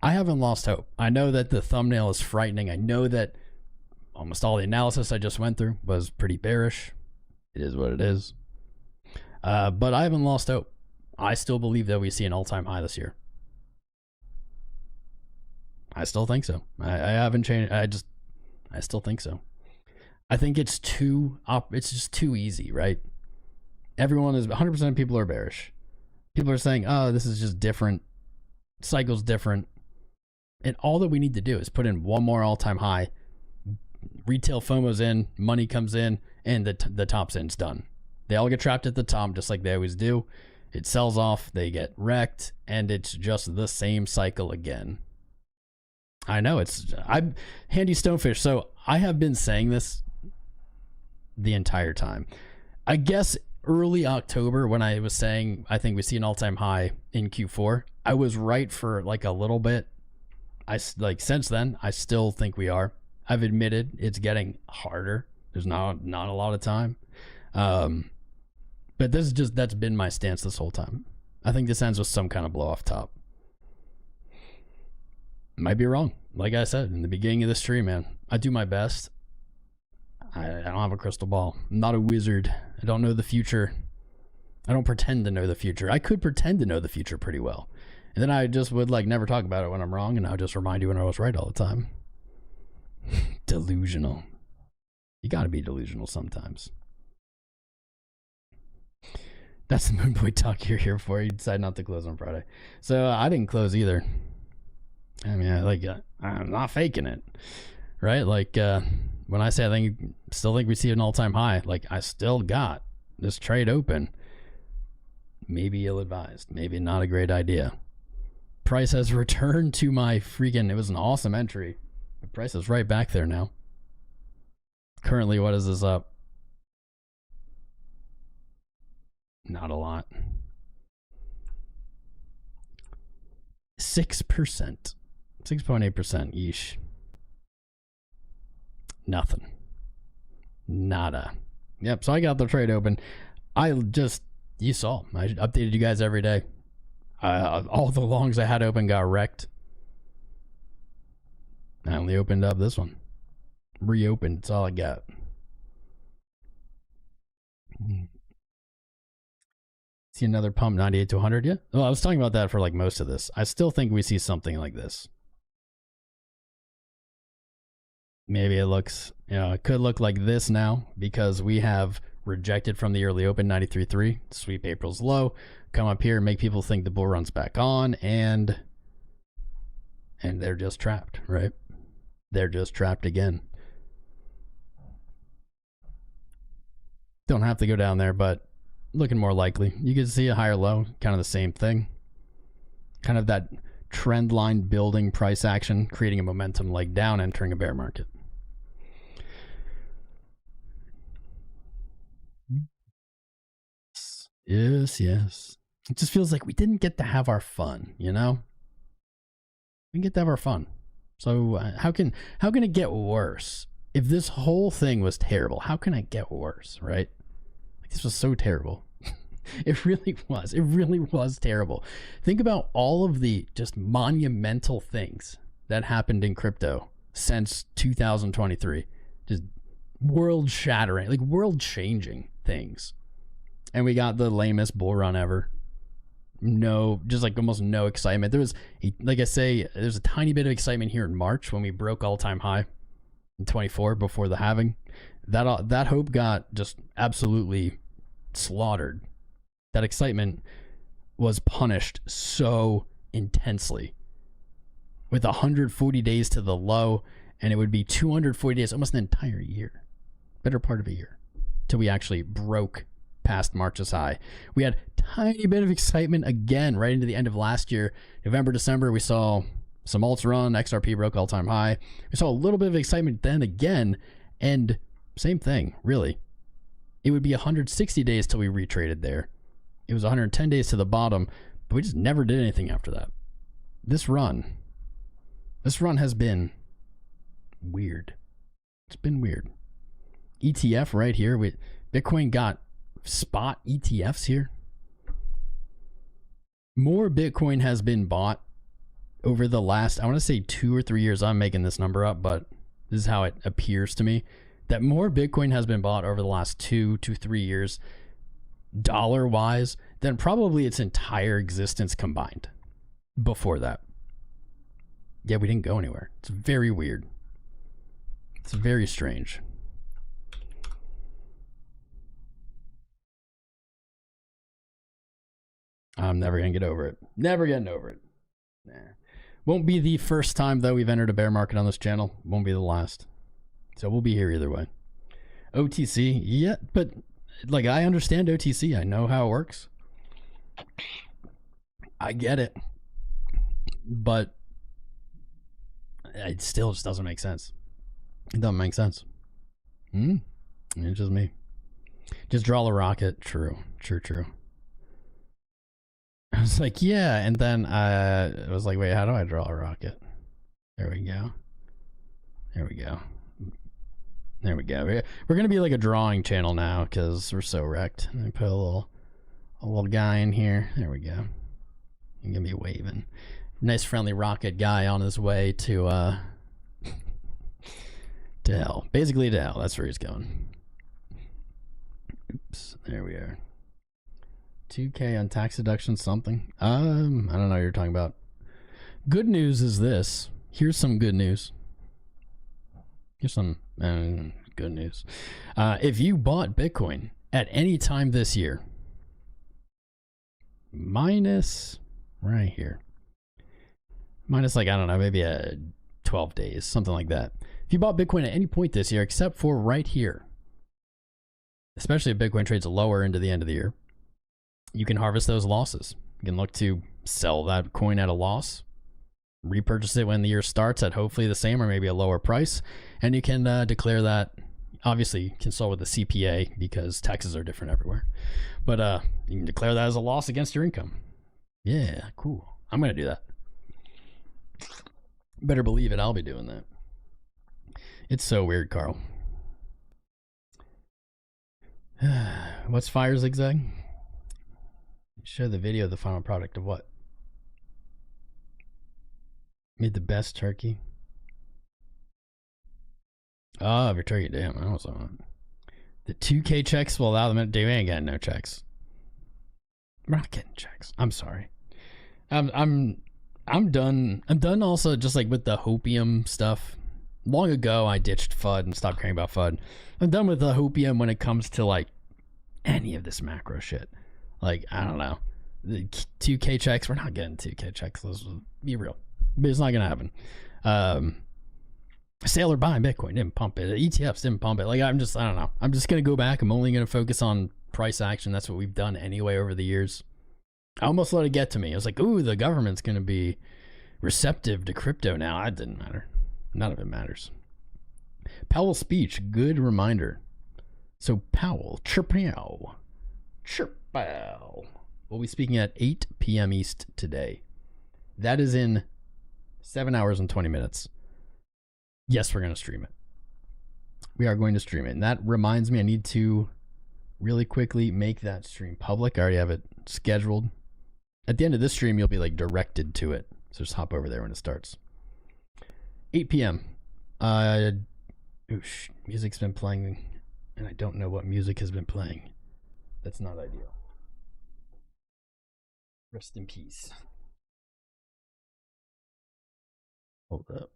A: I haven't lost hope. I know that the thumbnail is frightening. I know that almost all the analysis I just went through was pretty bearish. It is what it is. But I haven't lost hope. I still believe that we see an all-time high this year. I still think so. I haven't changed. I still think so. I think it's just too easy, right? Everyone is 100% of people are bearish. People are saying, oh, this is just different. Cycle's different. And all that we need to do is put in one more all-time high. Retail FOMO's in, money comes in, and the top's in, it's done. They all get trapped at the top just like they always do. It sells off, they get wrecked, and it's just the same cycle again. I know, I'm Handy Stonefish, so I have been saying this the entire time. I guess early October when I was saying I think we see an all-time high in Q4, I was right for like a little bit. Since then, I still think we are. I've admitted it's getting harder. There's not a lot of time. But that's been my stance this whole time. I think this ends with some kind of blow off top. Might be wrong. Like I said in the beginning of the stream, man, I do my best. I don't have a crystal ball. I'm not a wizard. I don't know the future. I don't pretend to know the future. I could pretend to know the future pretty well. And then I just would never talk about it when I'm wrong, and I would just remind you when I was right all the time. Delusional. You gotta be delusional sometimes. That's the Moon Boy talk you're here for. You decide not to close on Friday. So I didn't close either. I mean, I'm not faking it. Right? When I say still think we see an all-time high, I still got this trade open. Maybe ill-advised. Maybe not a great idea. Price has returned to my freaking, it was an awesome entry. The price is right back there now. Currently, what is this up? Not a lot. 6%. 6.8%. Yeesh. Nothing. Nada. Yep, so I got the trade open. You saw, I updated you guys every day. All the longs I had open got wrecked. I only opened up this one. Reopened, that's all I got. See another pump 98 to 100, yeah? Well, I was talking about that for most of this. I still think we see something like this. Maybe it looks, it could look like this now because we have rejected from the early open 93.3, sweep April's low, come up here, make people think the bull run's back on, and they're just trapped, right? They're just trapped again. Don't have to go down there, but looking more likely. You can see a higher low, kind of the same thing. Kind of that trend line building price action, creating a momentum leg down, entering a bear market. Yes, yes. It just feels like we didn't get to have our fun, We didn't get to have our fun. So how can it get worse? If this whole thing was terrible, how can it get worse, right? This was so terrible. It really was. It really was terrible. Think about all of the just monumental things that happened in crypto since 2023. Just world-shattering, world-changing things. And we got the lamest bull run ever. Almost no excitement. There was, there's a tiny bit of excitement here in March when we broke all-time high in 24 before the halving. That hope got just absolutely slaughtered. That excitement was punished so intensely with 140 days to the low, and it would be 240 days, almost an entire year, better part of a year, till we actually broke past March's high. We had a tiny bit of excitement again right into the end of last year. November, December, we saw some alts run, XRP broke all-time high. We saw a little bit of excitement then again, and Same thing, really. It would be 160 days till we retraded there. It was 110 days to the bottom, but we just never did anything after that. This run has been weird. It's been weird. ETF right here. Bitcoin got spot ETFs here. More Bitcoin has been bought over the last, I want to say 2 or 3 years. I'm making this number up, but this is how it appears to me, that more Bitcoin has been bought over the last 2 to 3 years, dollar-wise, than probably its entire existence combined before that. Yeah, we didn't go anywhere. It's very weird. It's very strange. I'm never going to get over it. Never getting over it. Nah. Won't be the first time, though, we've entered a bear market on this channel. Won't be the last. So we'll be here either way. OTC, yeah, but like I understand OTC. I know how it works. I get it. But it still just doesn't make sense. It doesn't make sense. It's just me. Just draw a rocket. True. I was like, yeah, and then I was like, wait, how do I draw a rocket? There we go. There we go. There we go. We're gonna be like a drawing channel now because we're so wrecked. Let me put a little guy in here. There we go. He's gonna be waving. Nice friendly rocket guy on his way to hell. Basically to hell. That's where he's going. Oops. There we are. 2K on tax deduction something. I don't know what you're talking about. Good news is this. Here's some good news. Here's some good news. If you bought Bitcoin at any time this year, minus right here, minus like, I don't know, maybe 12 days, something like that. If you bought Bitcoin at any point this year, except for right here, especially if Bitcoin trades lower into the end of the year, you can harvest those losses. You can look to sell that coin at a loss, repurchase it when the year starts at hopefully the same or maybe a lower price, and you can declare that. Obviously, you can solve with the CPA because taxes are different everywhere, but you can declare that as a loss against your income. Yeah, cool. I'm gonna do that. Better believe it, I'll be doing that. It's so weird, Carl. What's fire zigzag? Show the video of the final product of what? Made the best turkey. Oh, your turkey, damn, I was on. The 2K checks will allow them to do. We ain't getting no checks. We're not getting checks. I'm sorry. I'm done. I'm done also just like with the hopium stuff. Long ago I ditched FUD and stopped caring about FUD. I'm done with the hopium when it comes to like any of this macro shit. Like, I don't know. The 2K checks, we're not getting 2K checks. Let's be real. But it's not going to happen. Sale or buy Bitcoin didn't pump it. ETFs didn't pump it. Like, I don't know. I'm just going to go back. I'm only going to focus on price action. That's what we've done anyway over the years. I almost let it get to me. I was like, ooh, the government's going to be receptive to crypto now. It didn't matter. None of it matters. Powell's speech, good reminder. So Powell, chirpow. We'll be speaking at 8 p.m. East today. That is in 7 hours and 20 minutes. Yes, we're going to stream it. We are going to stream it. And that reminds me, I need to really quickly make that stream public. I already have it scheduled. At the end of this stream, you'll be like directed to it. So just hop over there when it starts. 8 p.m. Music's been playing, and I don't know what music has been playing. That's not ideal. Rest in peace. Hold up.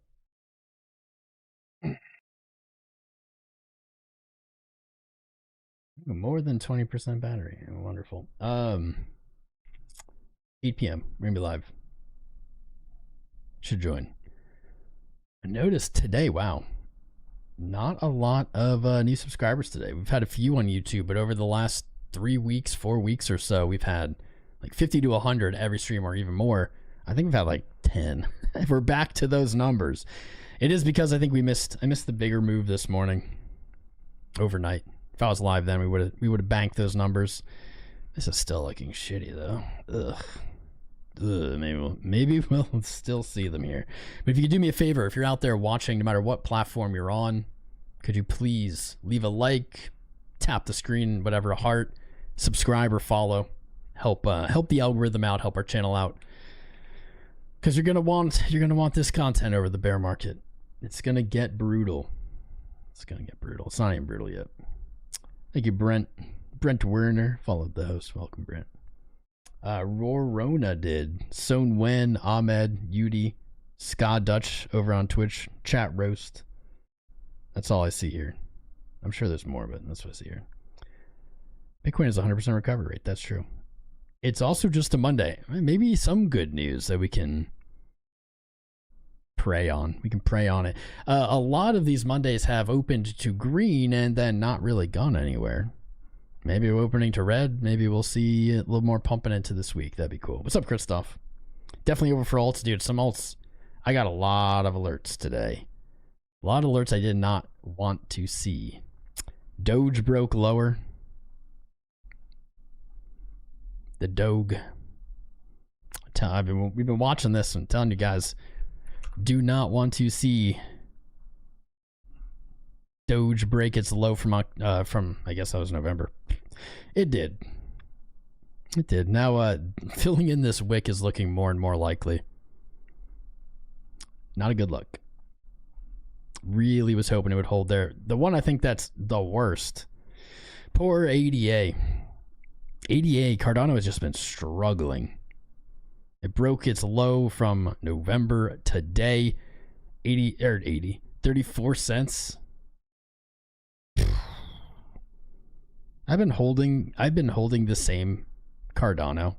A: More than 20% battery. Wonderful. 8 p.m. We're gonna be live. Should join. I noticed today, wow, not a lot of new subscribers today. We've had a few on YouTube, but over the last 3 weeks, 4 weeks or so, we've had like 50 to 100 every stream or even more. I think we've had like 10. We're back to those numbers. It is because I think I missed the bigger move this morning. overnight. If I was live then, we would have banked those numbers. This is still looking shitty though. Ugh. Maybe we'll still see them here. But if you could do me a favor, if you're out there watching, no matter what platform you're on, could you please leave a like, tap the screen, whatever, a heart, subscribe or follow, help the algorithm out, help our channel out, because you're gonna want this content over the bear market. It's gonna get brutal. It's gonna get brutal. It's not even brutal yet. Thank you, Brent Werner followed the host. Welcome, Brent. Rorona did. Son Wen, Ahmed, Yudi, Ska Dutch over on Twitch. Chat roast. That's all I see here. I'm sure there's more, but that's what I see here. Bitcoin is 100% recovery rate. That's true. It's also just a Monday. Maybe some good news that we can prey on. We can prey on it. A lot of these Mondays have opened to green and then not really gone anywhere. Maybe we're opening to red. Maybe we'll see a little more pumping into this week. That'd be cool. What's up, Christoph? Definitely over for alts, dude. Some alts. I got a lot of alerts today. A lot of alerts I did not want to see. Doge broke lower. The Doge. We've been watching this and telling you guys, do not want to see Doge break its low from I guess that was November. It did. It did. Now filling in this wick is looking more and more likely. Not a good look. Really was hoping it would hold there. The one I think that's the worst. Poor ADA. ADA, Cardano has just been struggling. It broke its low from November today. 34 cents. I've been holding the same Cardano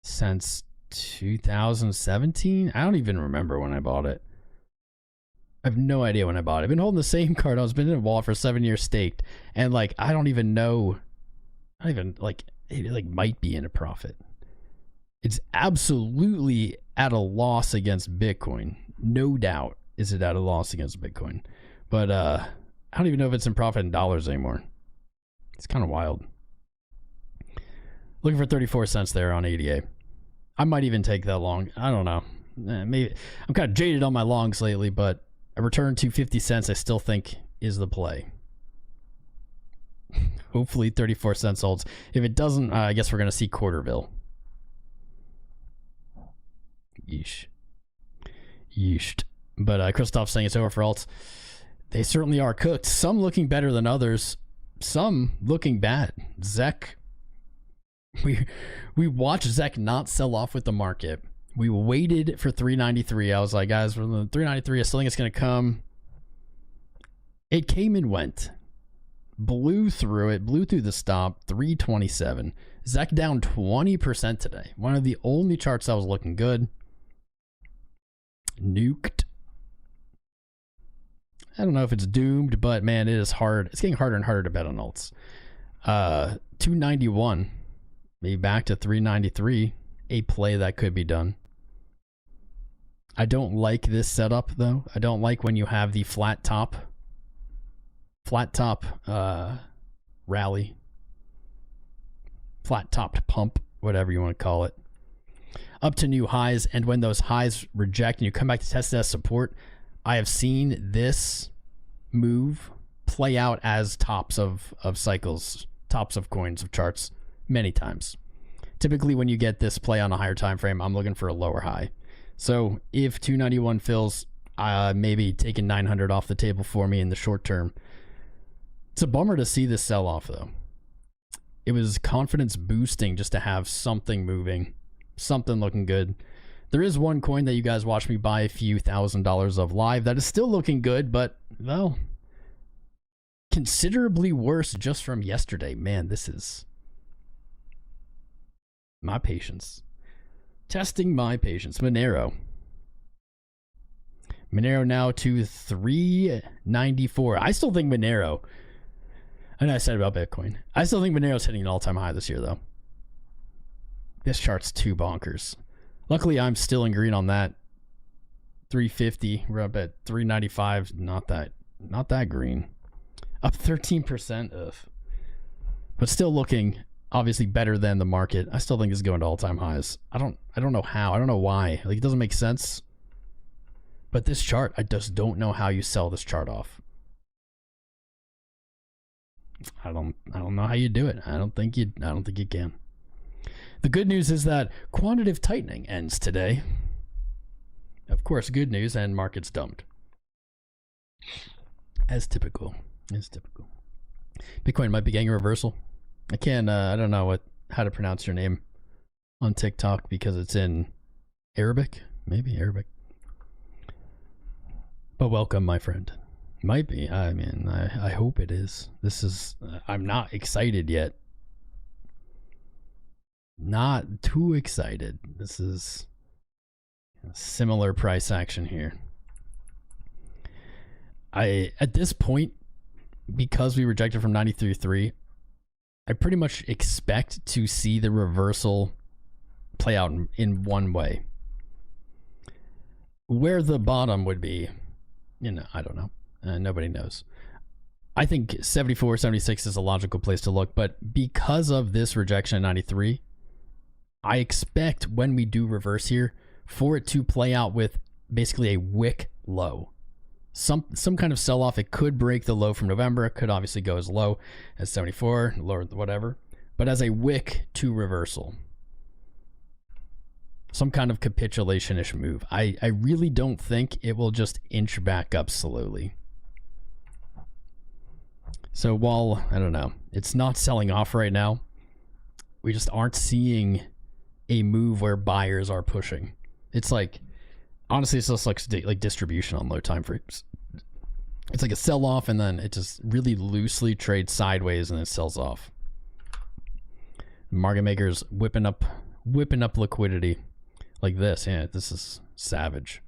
A: since 2017. I don't even remember when I bought it. I have no idea when I bought it. I've been holding the same Cardano. It's been in a wallet for 7 years staked. And like, I don't even know. I don't even like, it like might be in a profit. It's absolutely at a loss against Bitcoin. No doubt is it at a loss against Bitcoin. But I don't even know if it's in profit in dollars anymore. It's kind of wild. Looking for 34 cents there on ADA. I might even take that long. I don't know. Maybe I'm kind of jaded on my longs lately, but a return to 50 cents I still think is the play. Hopefully 34 cents holds. If it doesn't, I guess we're going to see Quarterville. Yeesh. Yeesh. But Christoph's saying it's over for alts. They certainly are cooked. Some looking better than others. Some looking bad. ZEC. We watched ZEC not sell off with the market. We waited for 393. I was like, guys, for the 393, I still think it's going to come. It came and went. Blew through it. Blew through the stop. 327. ZEC down 20% today. One of the only charts that was looking good. Nuked. I don't know if it's doomed, but man, it is hard. It's getting harder and harder to bet on alts. 291. Maybe back to 393. A play that could be done. I don't like this setup though. I don't like when you have the flat top rally, flat topped pump, whatever you want to call it, up to new highs. And when those highs reject and you come back to test that support, I have seen this move play out as tops of cycles, tops of coins, of charts many times. Typically when you get this play on a higher time frame, I'm looking for a lower high. So if 291 fills, maybe taking 900 off the table for me in the short term. It's a bummer to see this sell off though. It was confidence boosting just to have something moving, something looking good. There is one coin that you guys watched me buy a few $1,000s of live that is still looking good, but well, considerably worse just from yesterday. Man, this is my patience. Testing my patience. Monero now to 394. I still think Monero, I know I said about Bitcoin, I still think Monero's hitting an all-time high this year though. This chart's too bonkers. Luckily I'm still in green on that. 350. We're up at 395. Not that green. Up 13% of, but still looking obviously better than the market. I still think it's going to all-time highs. I don't know how. I don't know why. Like, it doesn't make sense. But this chart, I just don't know how you sell this chart off. I don't know how you do it. I don't think you can. The good news is that quantitative tightening ends today. Of course, good news, and markets dumped. As typical. Bitcoin might be getting a reversal. I don't know how to pronounce your name on TikTok because it's in Arabic. Maybe Arabic. But welcome, my friend. Might be. I mean, I hope it is. This is... I'm not excited yet. Not too excited. This is a similar price action here. At this point, because we rejected from 93.3, I pretty much expect to see the reversal play out in one way. Where the bottom would be, I don't know. Nobody knows. I think 74, 76 is a logical place to look, but because of this rejection at 93, I expect when we do reverse here for it to play out with basically a wick low. Some kind of sell-off. It could break the low from November. It could obviously go as low as 74, lower, whatever. But as a wick to reversal. Some kind of capitulation-ish move. I really don't think it will just inch back up slowly. So while, I don't know, it's not selling off right now, we just aren't seeing a move where buyers are pushing. It's like, honestly, it's just like distribution on low time frames. It's like a sell-off, and then it just really loosely trades sideways, and it sells off. Market makers whipping up liquidity like this. Yeah, this is savage.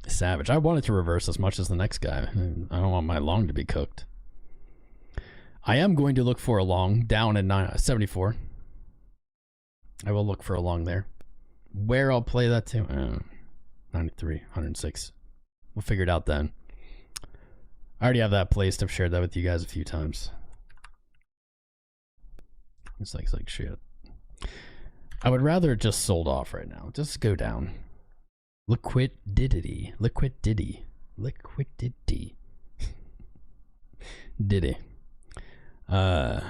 A: Savage. I want it to reverse as much as the next guy. I don't want my long to be cooked. I am going to look for a long down at 74. I will look for a long there. Where I'll play that to, 93, 106. We'll figure it out then. I already have that placed. I've shared that with you guys a few times. It's like shit. I would rather it just sold off right now. Just go down. Liquidity. Diddy. What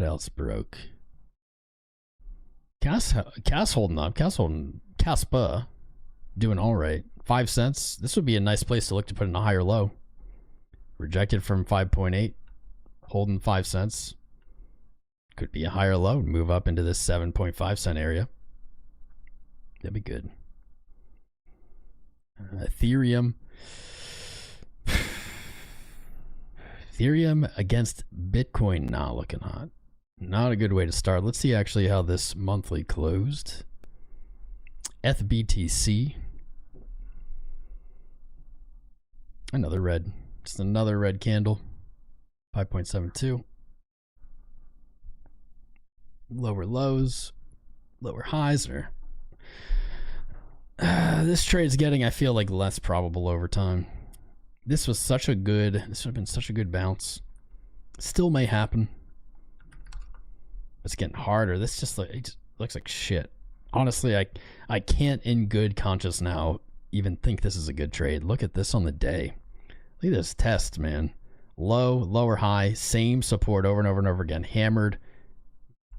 A: else broke? Cass holding up. Caspa doing all right. 5 cents. This would be a nice place to look to put in a higher low. Rejected from 5.8. Holding 5 cents. Could be a higher low. Move up into this 7.5 cent area. That'd be good. Ethereum. Ethereum against Bitcoin. Not looking hot. Not a good way to start. Let's see actually how this monthly closed. FBTC. Another red. Just another red candle. 5.72. Lower lows. Lower highs. Or this trade's getting, I feel like, less probable over time. This would have been such a good bounce. Still may happen. It's getting harder. It just looks like shit. Honestly, I can't in good conscience now even think this is a good trade. Look at this on the day. Look at this test, man. Low, lower, high, same support over and over and over again. Hammered.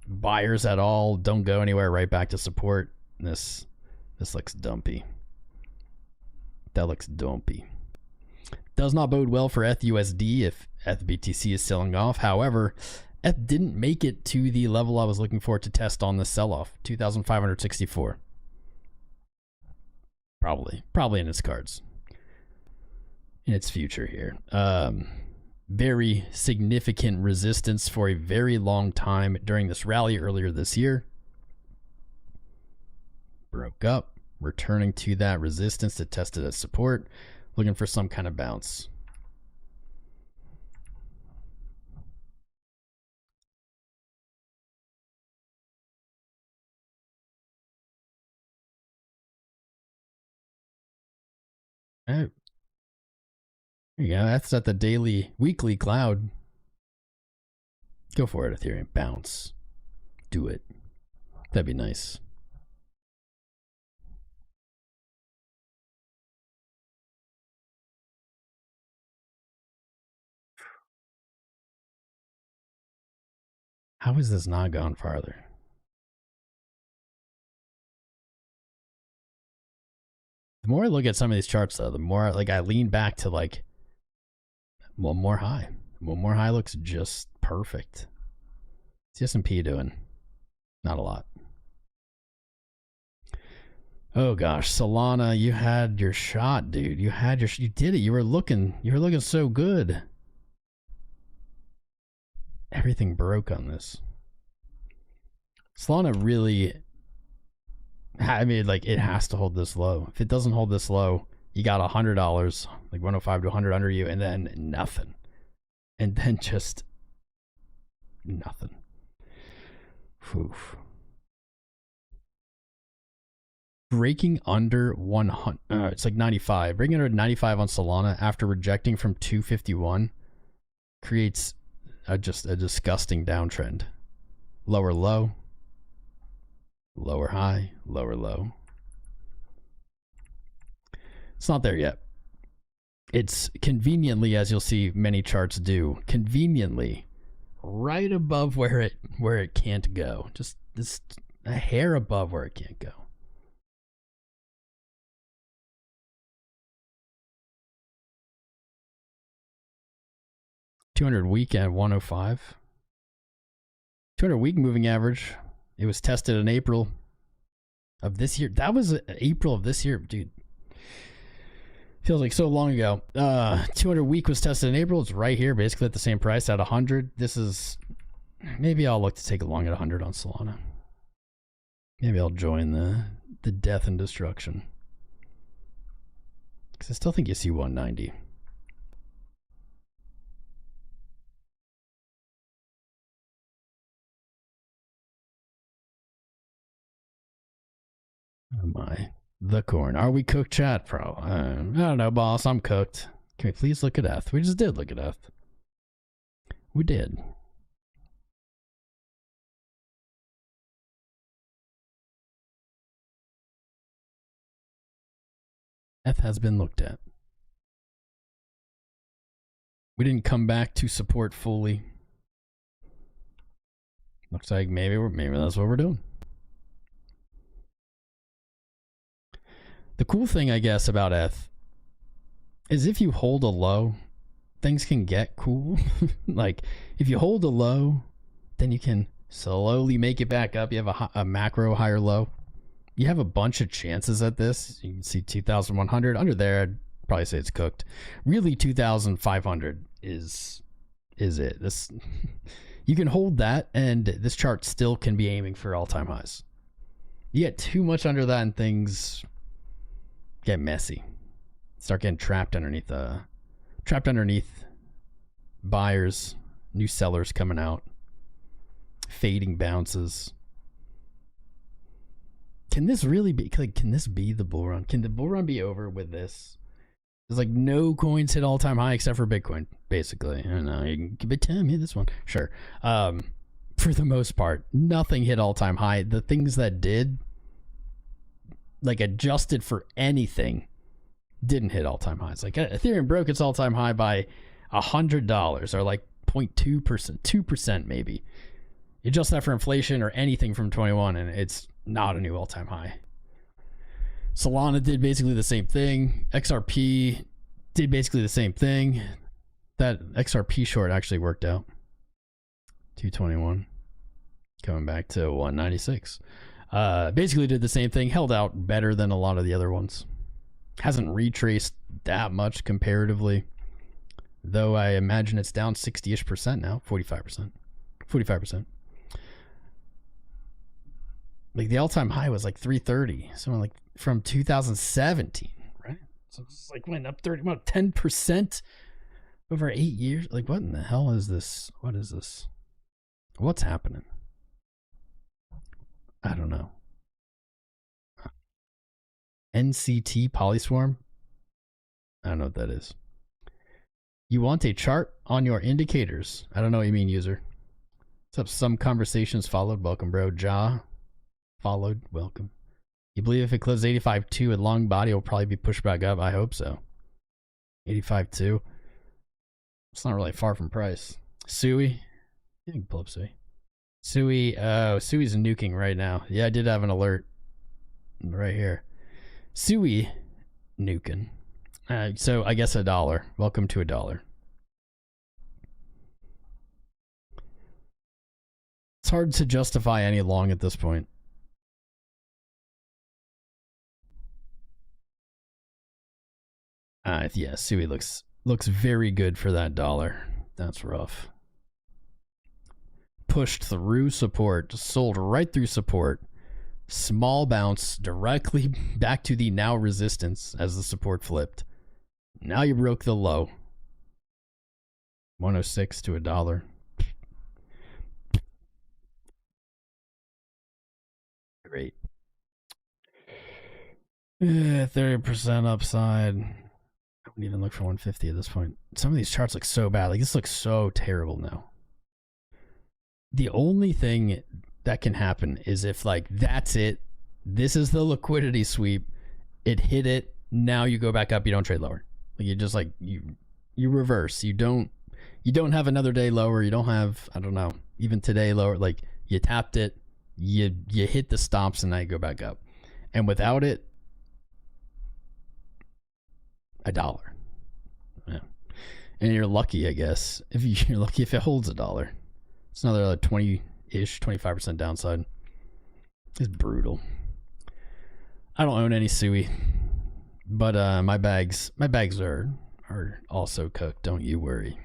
A: Buyers at all. Don't go anywhere. Right back to support. This looks dumpy. That looks dumpy. Does not bode well for ETHUSD if FBTC is selling off. However, ETH didn't make it to the level I was looking for to test on this sell-off. 2,564. Probably in its cards. In its future here. Very significant resistance for a very long time during this rally earlier this year. Broke up. Returning to that resistance that tested as support. Looking for some kind of bounce. Yeah, that's at the daily, weekly cloud. Go for it, Ethereum. Bounce. Do it. That'd be nice. How has this not gone farther? The more I look at some of these charts, though, the more like I lean back to like one more high. One more high looks just perfect. What's the S&P doing? Not a lot. Oh gosh, Solana, you had your shot, dude. You did it. You were looking so good. Everything broke on this. Solana really, I mean, like, it has to hold this low. If it doesn't hold this low, you got $100, like 105 to 100 under you, and then nothing. And then just nothing. Oof. Breaking under 100, it's like 95. Breaking under 95 on Solana after rejecting from 251 creates just a disgusting downtrend. Lower low, lower high, lower low. It's not there yet. It's conveniently, as you'll see many charts do, conveniently right above where it can't go. Just a hair above where it can't go. $200 week at 105. 200 week moving average. It was tested in April of this year. That was April of this year, dude. Feels like so long ago. 200 week was tested in April. It's right here, basically at the same price at 100. This is, maybe I'll look to take a long at 100 on Solana. Maybe I'll join the death and destruction. Because I still think you see 190. Oh my. The corn. Are we cooked, chat, bro? I don't know, boss. I'm cooked. Can we please look at ETH? We just did look at ETH. We did. ETH has been looked at. We didn't come back to support fully. Looks like maybe that's what we're doing. The cool thing, I guess, about ETH is if you hold a low, things can get cool. Like, if you hold a low, then you can slowly make it back up. You have a macro higher low. You have a bunch of chances at this. You can see 2,100. Under there, I'd probably say it's cooked. Really, 2,500 is it. This you can hold that, and this chart still can be aiming for all-time highs. You get too much under that, and things get messy. Start getting trapped underneath buyers, new sellers coming out, fading bounces. Can this really be, like, can this be the bull run? Can the bull run be over with this? There's like no coins hit all-time high except for Bitcoin, basically. I don't know. You can give it time. Hit this one, sure. For the most part, nothing hit all-time high. The things that did, like, adjusted for anything, didn't hit all-time highs. Like, Ethereum broke its all-time high by $100, or like 0.2%, 2% maybe. You adjust that for inflation or anything from 21, and it's not a new all-time high. Solana did basically the same thing. XRP did basically the same thing. That XRP short actually worked out. 221. Coming back to 196. Basically did the same thing. Held out better than a lot of the other ones. Hasn't retraced that much comparatively. Though I imagine it's down 60-ish% now. 45%. 45%. Like, the all-time high was like 330. Something like from 2017, right? So it's like went up 10% over 8 years. Like, what in the hell is this? What is this? What's happening? I don't know. NCT Polyswarm? I don't know what that is. You want a chart on your indicators. I don't know what you mean, user. What's up? Some conversations followed. Welcome, bro. Followed. Welcome. You believe if it closes 85.2 at long body, it will probably be pushed back up? I hope so. 85.2. It's not really far from price. Sui. You can pull up Sui. Sui. Oh, Sui's nuking right now. Yeah, I did have an alert right here. Sui nuking. So I guess $1. Welcome to $1. It's hard to justify any long at this point. Yeah, Sui looks very good for that $1. That's rough. Pushed through support, sold right through support. Small bounce directly back to the now resistance as the support flipped. Now you broke the low. 106 to $1. Great. 30% upside. I wouldn't even look for 150 at this point. Some of these charts look so bad. Like, this looks so terrible now. The only thing that can happen is if, like, that's it. This is the liquidity sweep. It hit it. Now you go back up. You don't trade lower. Like, you just, like, you reverse. You don't have another day lower. You don't have, I don't know, even today lower. Like, you tapped it. You hit the stops and now you go back up. And without it, $1. Yeah. And you're lucky, I guess. If you're lucky if it holds $1. It's another 20-ish, 25% downside. It's brutal. I don't own any Sui, but my bags are also cooked. Don't you worry.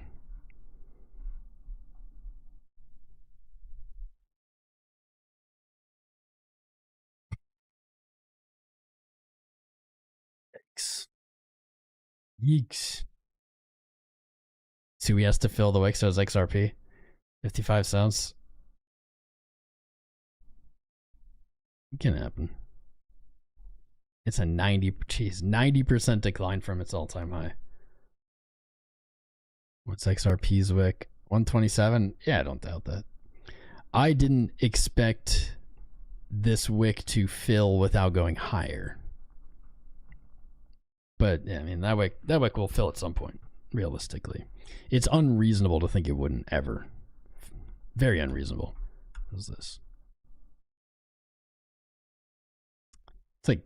A: Yeeks. Sui has to fill the Wixos XRP. 55 cents. It can happen. It's a 90% decline from its all-time high. What's XRP's wick? 127? Yeah, I don't doubt that. I didn't expect this wick to fill without going higher. But yeah, I mean, that wick will fill at some point, realistically. It's unreasonable to think it wouldn't ever. Very unreasonable. What is this? It's like,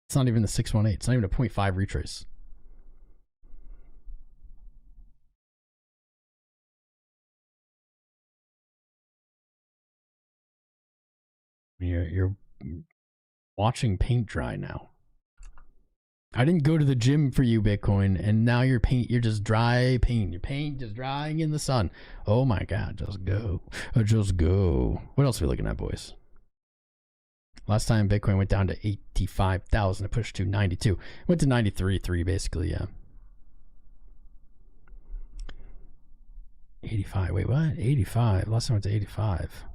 A: it's not even the 618. It's not even a 0.5 retrace. You're watching paint dry now. I didn't go to the gym for you, Bitcoin, and now you're just dry paint. Your paint just drying in the sun. Oh my God, just go. Just go. What else are we looking at, boys? Last time Bitcoin went down to 85,000. It pushed to 92. Went to 93.3 basically, yeah. 85. Wait, what? 85. Last time went to 85.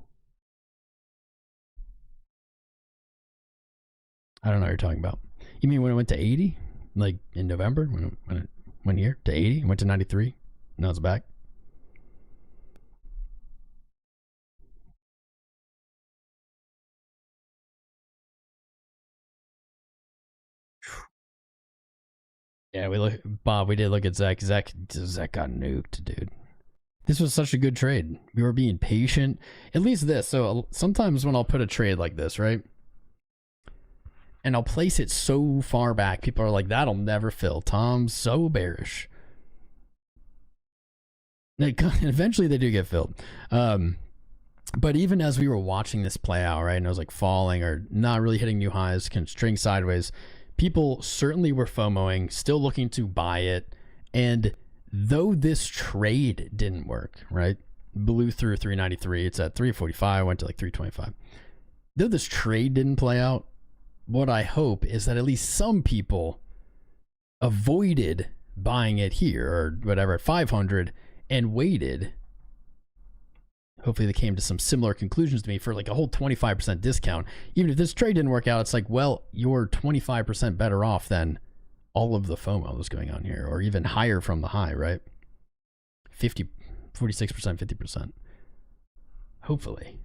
A: I don't know what you're talking about. You mean when it went to 80? Like in November? When it went here to 80? It went to 93? Now it's back? Yeah, Bob, we did look at Zach. Zach got nuked, dude. This was such a good trade. We were being patient. At least this. So sometimes when I'll put a trade like this, right? And I'll place it so far back, people are like, that'll never fill. Tom's so bearish. Eventually they do get filled. But even as we were watching this play out, right, and it was like falling or not really hitting new highs, string sideways, people certainly were FOMOing, still looking to buy it. And though this trade didn't work, right, blew through 393, it's at 345, went to like 325. Though this trade didn't play out, what I hope is that at least some people avoided buying it here or whatever at 500 and waited. Hopefully they came to some similar conclusions to me for like a whole 25% discount. Even if this trade didn't work out, it's like, well, you're 25% better off than all of the FOMO that's going on here, or even higher from the high, right? 46%, 50%. Hopefully.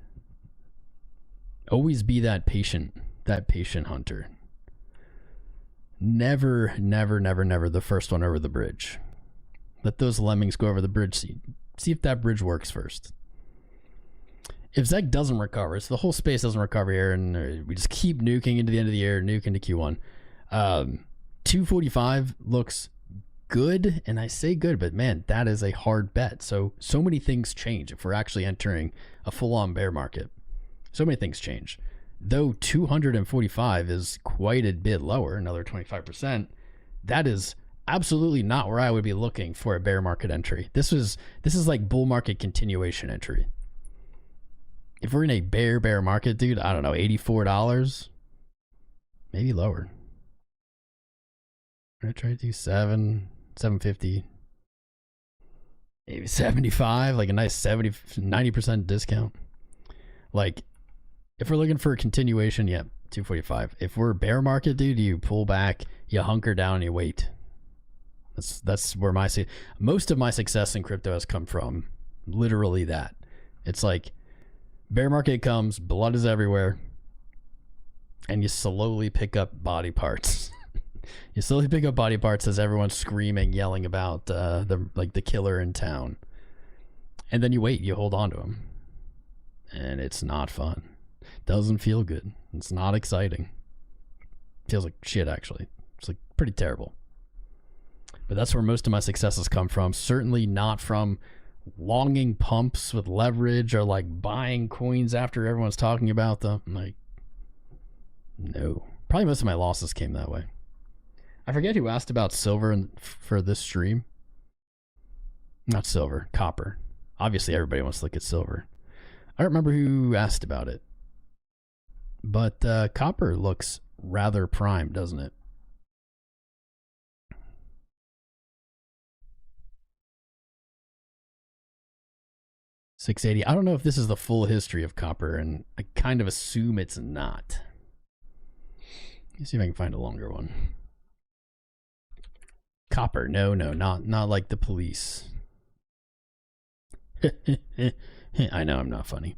A: Always be that patient hunter. Never the first one over the bridge. Let those lemmings go over the bridge. See if that bridge works first. If ZEC doesn't recover, so the whole space doesn't recover here, and we just keep nuking into the end of the year, nuke into Q1. 245 looks good, and I say good, but man, that is a hard bet. So many things change if we're actually entering a full-on bear market. So many things change. Though 245 is quite a bit lower, another 25%, that is absolutely not where I would be looking for a bear market entry. This is like bull market continuation entry. If we're in a bear market, dude, I don't know, $84, maybe lower. I try to do 750, maybe 75, like a nice 90% discount. Like, if we're looking for a continuation, yeah, 245. If we're bear market, dude, you pull back, you hunker down, and you wait. That's where most of my success in crypto has come from. Literally that. It's like bear market comes, blood is everywhere, and you slowly pick up body parts. You slowly pick up body parts as everyone's screaming, yelling about the killer in town, and then you wait, you hold on to them, and it's not fun. Doesn't feel good. It's not exciting. Feels like shit, actually. It's like pretty terrible. But that's where most of my successes come from. Certainly not from longing pumps with leverage or like buying coins after everyone's talking about them. Like, no. Probably most of my losses came that way. I forget who asked about silver for this stream. Not silver, copper. Obviously, everybody wants to look at silver. I don't remember who asked about it. But copper looks rather prime, doesn't it? $680. I don't know if this is the full history of copper, and I kind of assume it's not. Let's see if I can find a longer one. Copper, no, not like the police. I know I'm not funny.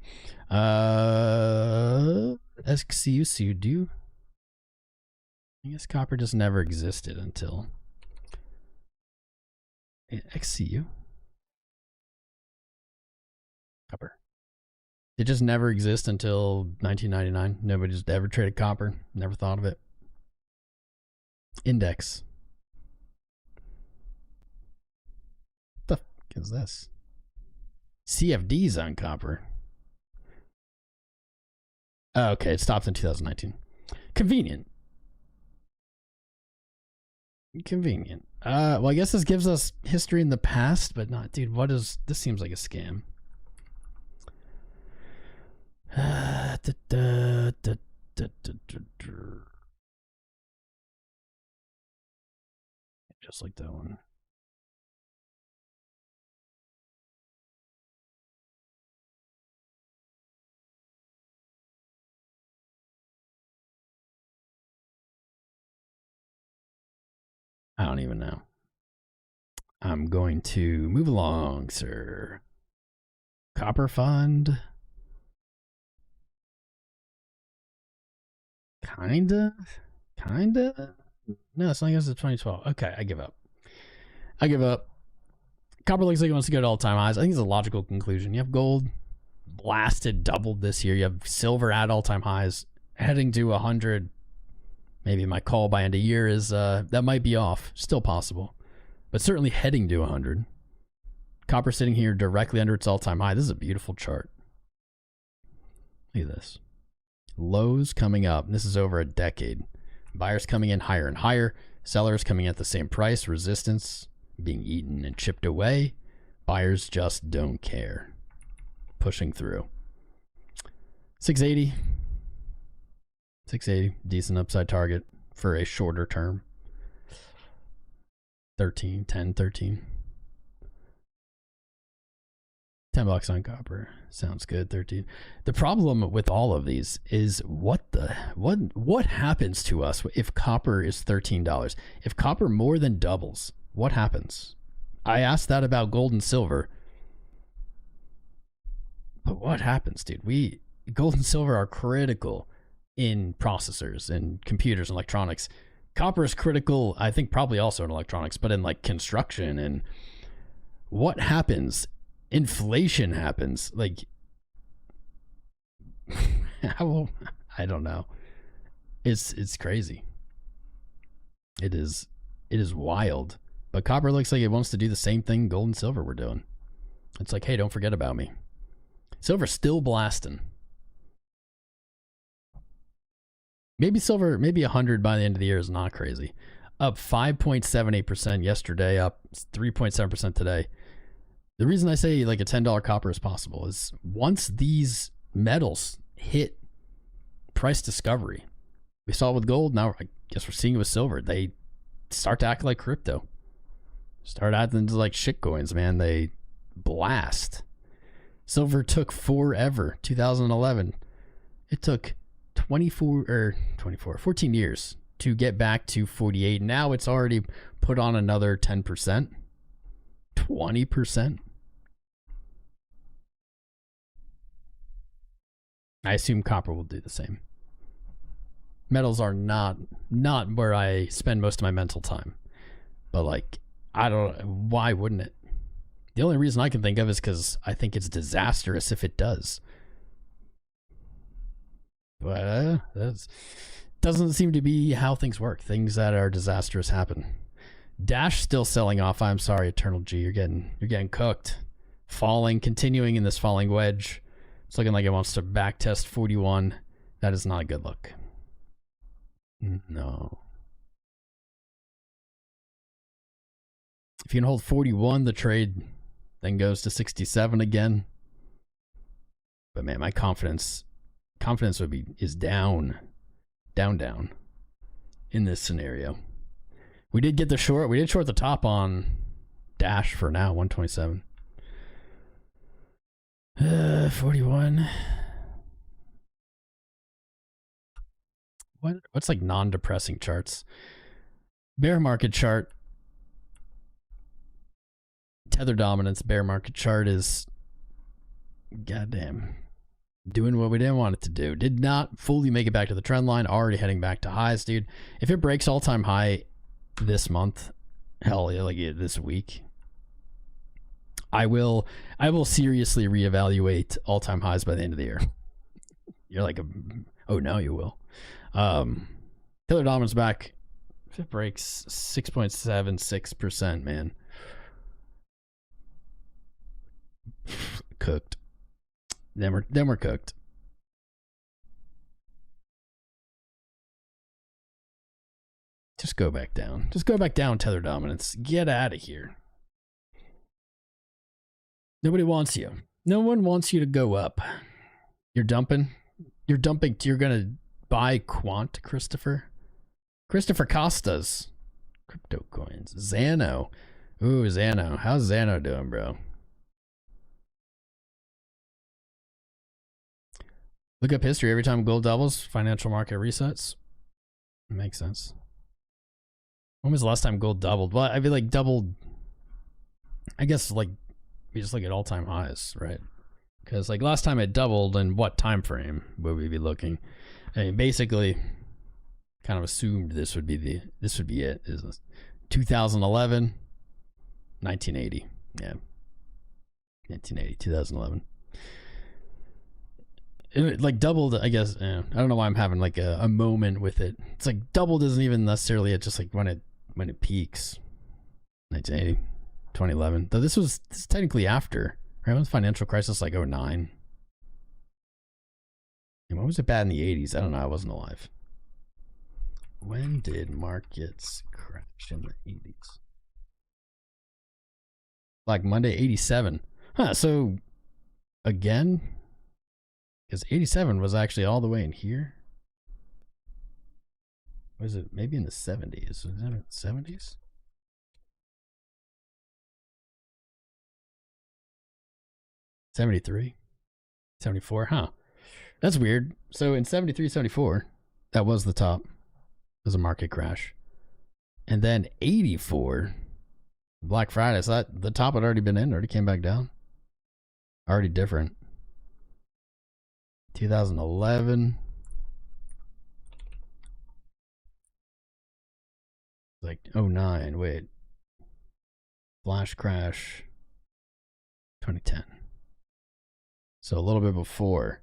A: 𝐂𝐡𝐚𝐫𝐭. I guess copper just never existed until 𝐂𝐡𝐚𝐫𝐭. Copper. It just never existed until 1999. Nobody just ever traded copper. Never thought of it. Index. What the fuck is this? CFDs on copper. Oh, okay, it stopped in 2019. Convenient. Well, I guess this gives us history in the past, but not, dude, what is this? Seems like a scam. Just like that one. I don't even know. I'm going to move along, sir. Copper fund. Kinda. No, it's not as of 2012. Okay, I give up. Copper looks like it wants to go to all-time highs. I think it's a logical conclusion. You have gold blasted, doubled this year. You have silver at all-time highs, heading to 100. Maybe my call by end of year is that might be off. Still possible, but certainly heading to 100. Copper sitting here directly under its all-time high. This is a beautiful chart. Look at this. Lows coming up. This is over a decade. Buyers coming in higher and higher. Sellers coming at the same price. Resistance being eaten and chipped away. Buyers just don't care. Pushing through. 680. 680. Decent upside target for a shorter term. 13. $10 on copper. Sounds good. 13. The problem with all of these is what happens to us if copper is $13? If copper more than doubles, what happens? I asked that about gold and silver. But what happens, dude? Gold and silver are critical in processors and computers and electronics. Copper is critical, I think, probably also in electronics, but in like construction. And what happens? Inflation happens. Like, how? I don't know. It's crazy. It is wild. But copper looks like it wants to do the same thing gold and silver were doing. It's like, hey, don't forget about me. Silver's still blasting. Maybe silver, maybe 100 by the end of the year is not crazy. Up 5.78% yesterday, up 3.7% today. The reason I say like a $10 copper is possible is once these metals hit price discovery, we saw it with gold, now I guess we're seeing it with silver. They start to act like crypto. Start acting like shit coins, man. They blast. Silver took forever. 2011. It took 14 years to get back to 48. Now it's already put on another 10%. 20%. I assume copper will do the same. Metals are not where I spend most of my mental time. But like, I don't, why wouldn't it? The only reason I can think of is because I think it's disastrous if it does. But that doesn't seem to be how things work. Things that are disastrous happen. Dash still selling off. I'm sorry, Eternal G. You're getting cooked. Falling, continuing in this falling wedge. It's looking like it wants to back test 41. That is not a good look. No. If you can hold 41, the trade then goes to 67 again. But man, my confidence is down in this scenario. We did get the short. We did short the top on Dash for now, 127. 41. What's like non-depressing charts? Bear market chart. Tether dominance bear market chart is goddamn doing what we didn't want it to do. Did not fully make it back to the trend line. Already heading back to highs, dude. If it breaks all-time high this month, hell yeah, like this week, I will seriously reevaluate all-time highs by the end of the year. You're like, oh, now you will. Tether dominance back. If it breaks 6.76%, man. Cooked. Then we're cooked. Just go back down. Just go back down, Tether dominance. Get out of here. Nobody wants you. No one wants you to go up. You're dumping. You're dumping. You're gonna buy quant, Christopher. Christopher Costas. Crypto coins. Xano. Ooh, Xano. How's Xano doing, bro? Look up history. Every time gold doubles, financial market resets. Makes sense. When was the last time gold doubled? Well, I feel like doubled. I guess like we just look at all-time highs, right? Because like last time it doubled, in what time frame would we be looking? I mean, basically, kind of assumed this would be it. Is 2011, 1980? Yeah, 1980, 2011. It like doubled, I guess. I don't know why I'm having like a moment with it. It's like doubled isn't even necessarily it, just like when it peaks. 1980, 2011. Though this is technically after, right? When was the financial crisis like 09? And when was it bad in the 80s? I don't know. I wasn't alive. When did markets crash in the 80s? Like Monday, 87. Huh, so again, because 87 was actually all the way in here. Was it maybe in the 70s? Was that in the 70s? 73, 74, huh? That's weird. So in 73, 74, that was the top. It was a market crash. And then 84, Black Friday, so that the top had already been in, already came back down. Already different. 2011. Like 09, wait. Flash crash. 2010. So a little bit before.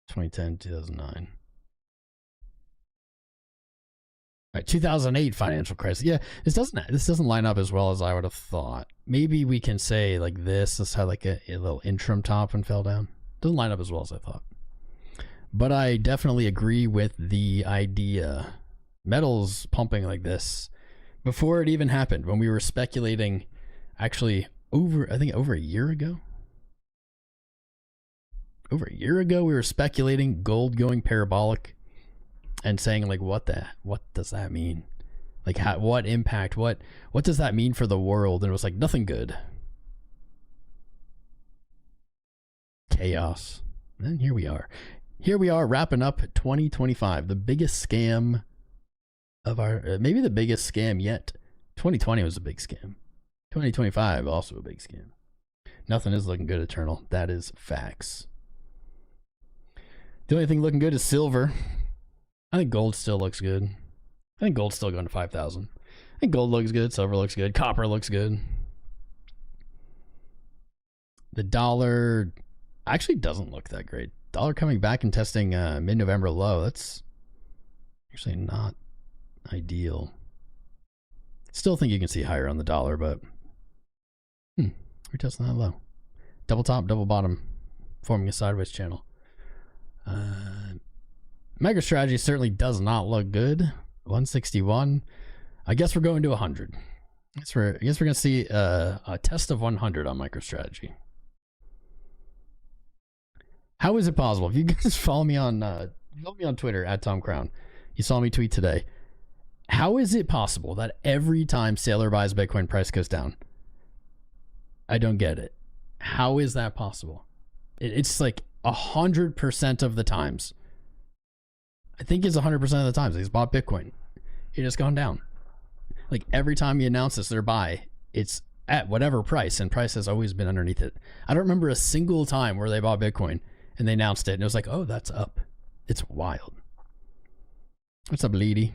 A: 2010, 2009. All right, 2008 financial crisis. Yeah, this doesn't line up as well as I would have thought. Maybe we can say like this had like a little interim top and fell down. Doesn't line up as well as I thought. But I definitely agree with the idea. Metals pumping like this before it even happened, when we were speculating actually I think over a year ago. Over a year ago, we were speculating gold going parabolic and saying like, what does that mean? Like what impact, what does that mean for the world? And it was like, nothing good. Chaos. And here we are. Here we are wrapping up 2025, the biggest scam of our, maybe the biggest scam yet. 2020 was a big scam. 2025, also a big scam. Nothing is looking good, Eternal. That is facts. The only thing looking good is silver. I think gold still looks good. I think gold's still going to 5,000. I think gold looks good. Silver looks good. Copper looks good. The dollar actually doesn't look that great. Dollar coming back and testing mid-November low. That's actually not ideal. Still think you can see higher on the dollar, but we're testing that low. Double top, double bottom, forming a sideways channel. MicroStrategy certainly does not look good. 161. I guess we're going to 100. I guess we're going to see a test of 100 on MicroStrategy. How is it possible? If you guys follow me on Twitter at Tom Crown, you saw me tweet today. How is it possible that every time Saylor buys Bitcoin, price goes down? I don't get it. How is that possible? It's like 100% of the times. I think it's 100% of the times he's bought Bitcoin, it has gone down. Like every time he announces their buy, it's at whatever price, and price has always been underneath it. I don't remember a single time where they bought Bitcoin and they announced it and it was like, oh, that's up. It's wild. What's up, lady?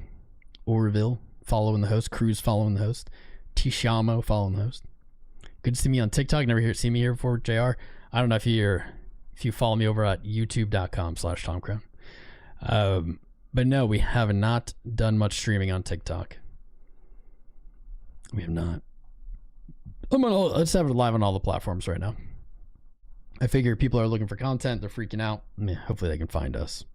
A: Orville following the host. Cruz following the host. Tishamo following the host. Good to see me on TikTok. Never see me here before, JR. I don't know if you follow me over at youtube.com/TomCrown. But no, we have not done much streaming on TikTok. We have not. Let's have it live on all the platforms right now. I figure people are looking for content. They're freaking out. Hopefully they can find us.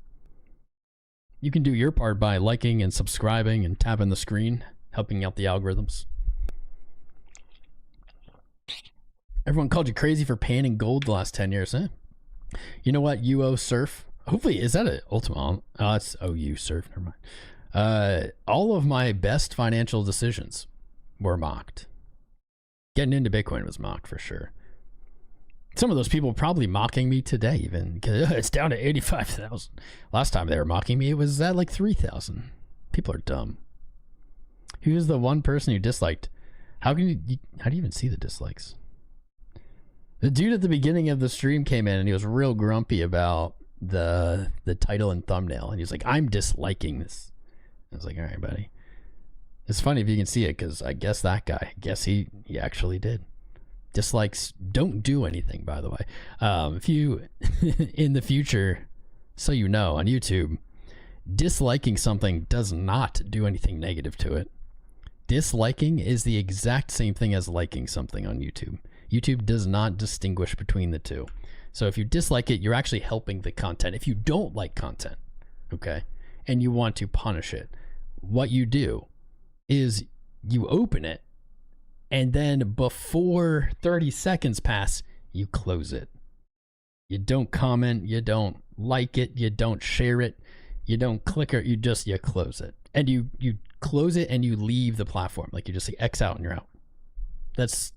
A: You can do your part by liking and subscribing and tapping the screen, helping out the algorithms. Everyone called you crazy for panning gold the last 10 years, huh? You know what? 𝐂𝐡 Hopefully, is that an Ultimate? Oh, it's OU Surf. Never mind. All of my best financial decisions were mocked. Getting into Bitcoin was mocked for sure. Some of those people probably mocking me today, even because it's down to 85,000. Last time they were mocking me, it was at like 3,000. People are dumb. Who's the one person you disliked? How do you even see the dislikes? The dude at the beginning of the stream came in and he was real grumpy about the title and thumbnail, and he's like, I'm disliking this. I was like, all right, buddy. It's funny if you can see it, because I guess that guy, he actually did. Dislikes don't do anything, by the way. If you in the future, so you know, on YouTube, disliking something does not do anything negative to it. Disliking is the exact same thing as liking something on YouTube. YouTube does not distinguish between the two. So if you dislike it, you're actually helping the content. If you don't like content, okay, and you want to punish it, what you do is you open it, and then before 30 seconds pass, you close it. You don't comment, you don't like it, you don't share it, you don't click it, you close it. And you close it and you leave the platform. Like you just say X out and you're out. That's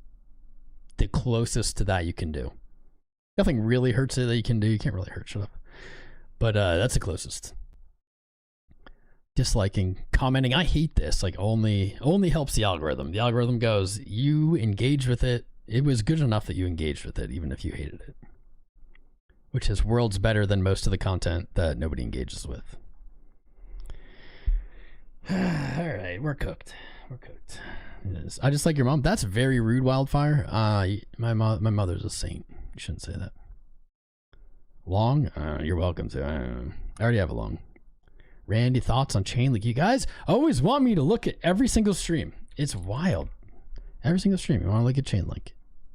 A: the closest to that you can do. Nothing really hurts it that you can do. You can't really hurt, shut up. But that's the closest. Disliking, commenting, I hate this, like only helps the algorithm. The algorithm goes, you engage with it. It was good enough that you engaged with it, even if you hated it. Which is worlds better than most of the content that nobody engages with. All right, we're cooked. We're cooked. Yes. I just like your mom. That's very rude, Wildfire. My mother's a saint. You shouldn't say that. Long? You're welcome to. I already have a long. Randy, thoughts on Chainlink? You guys always want me to look at every single stream. It's wild. Every single stream, you want to look at Chainlink.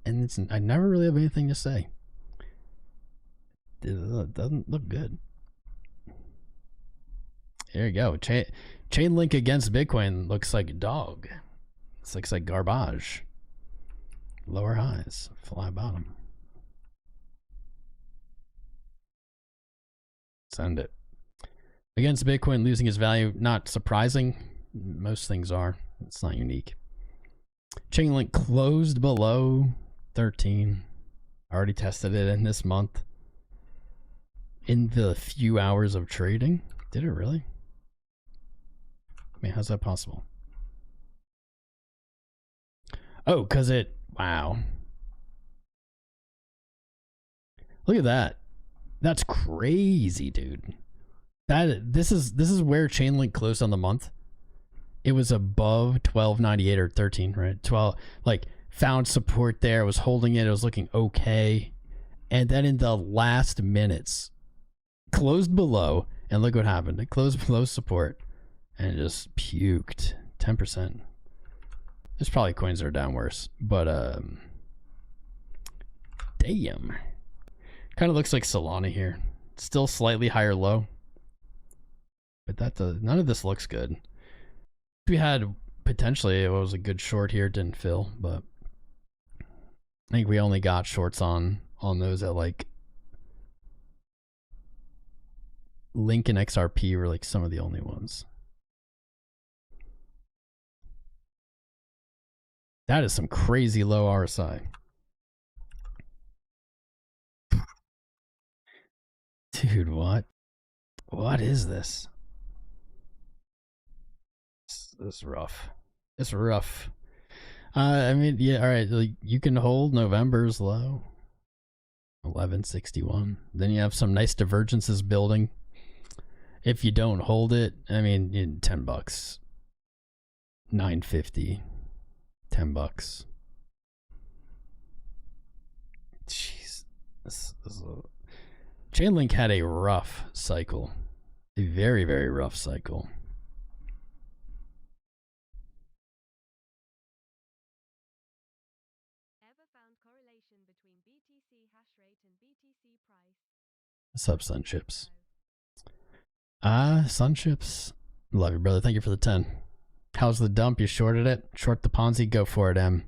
A: And I never really have anything to say. It doesn't look good. There you go. Chainlink against Bitcoin looks like a dog. It looks like garbage. Lower highs, fly bottom. Send it. Against Bitcoin losing its value, not surprising. Most things are. It's not unique. Chainlink closed below 13. Already tested it in this month. In the few hours of trading. Did it really? I mean, how's that possible? Oh, because it... Wow. Look at that. That's crazy, dude. This is where Chainlink closed on the month. It was above 1298 or 13, right? 12, like found support there, was holding it, it was looking okay. And then in the last minutes, closed below, and look what happened. It closed below support and just puked 10%. There's probably coins that are down worse, but damn. Kind of looks like Solana here. Still slightly higher low. But none of this looks good. We had potentially, it was a good short here, didn't fill, but I think we only got shorts on those at like Link and XRP were like some of the only ones. That is some crazy low RSI. Dude, what? What is this? This is rough. It's rough. I mean, yeah, all right. Like, you can hold November's low, 1161. Then you have some nice divergences building. If you don't hold it, I mean, in $10, 950, $10. Jeez, this is Chainlink had a rough cycle, a very, very rough cycle. What's up, Sunships? Sunships. Love you, brother. Thank you for the 10. How's the dump? You shorted it? Short the Ponzi? Go for it, M.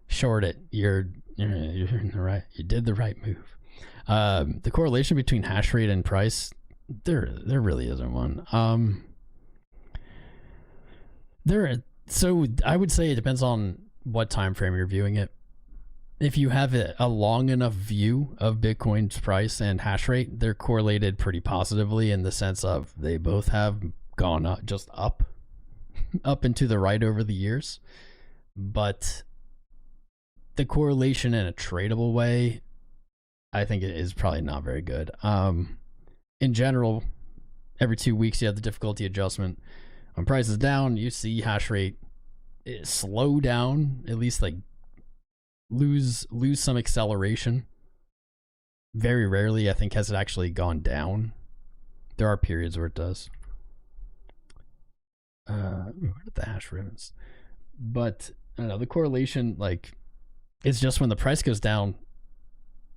A: Short it. You're in the right. You did the right move. The correlation between hash rate and price, there really isn't one. So I would say it depends on what time frame you're viewing it. If you have a long enough view of Bitcoin's price and hash rate, they're correlated pretty positively in the sense of they both have gone up, just up and to the right over the years. But the correlation in a tradable way, I think it is probably not very good. In general, every 2 weeks you have the difficulty adjustment. When price is down, you see hash rate slow down, at least like lose some acceleration. Very rarely, I think, has it actually gone down. There are periods where it does. Where did the hash ribbons? But I don't know, the correlation, like, it's just when the price goes down,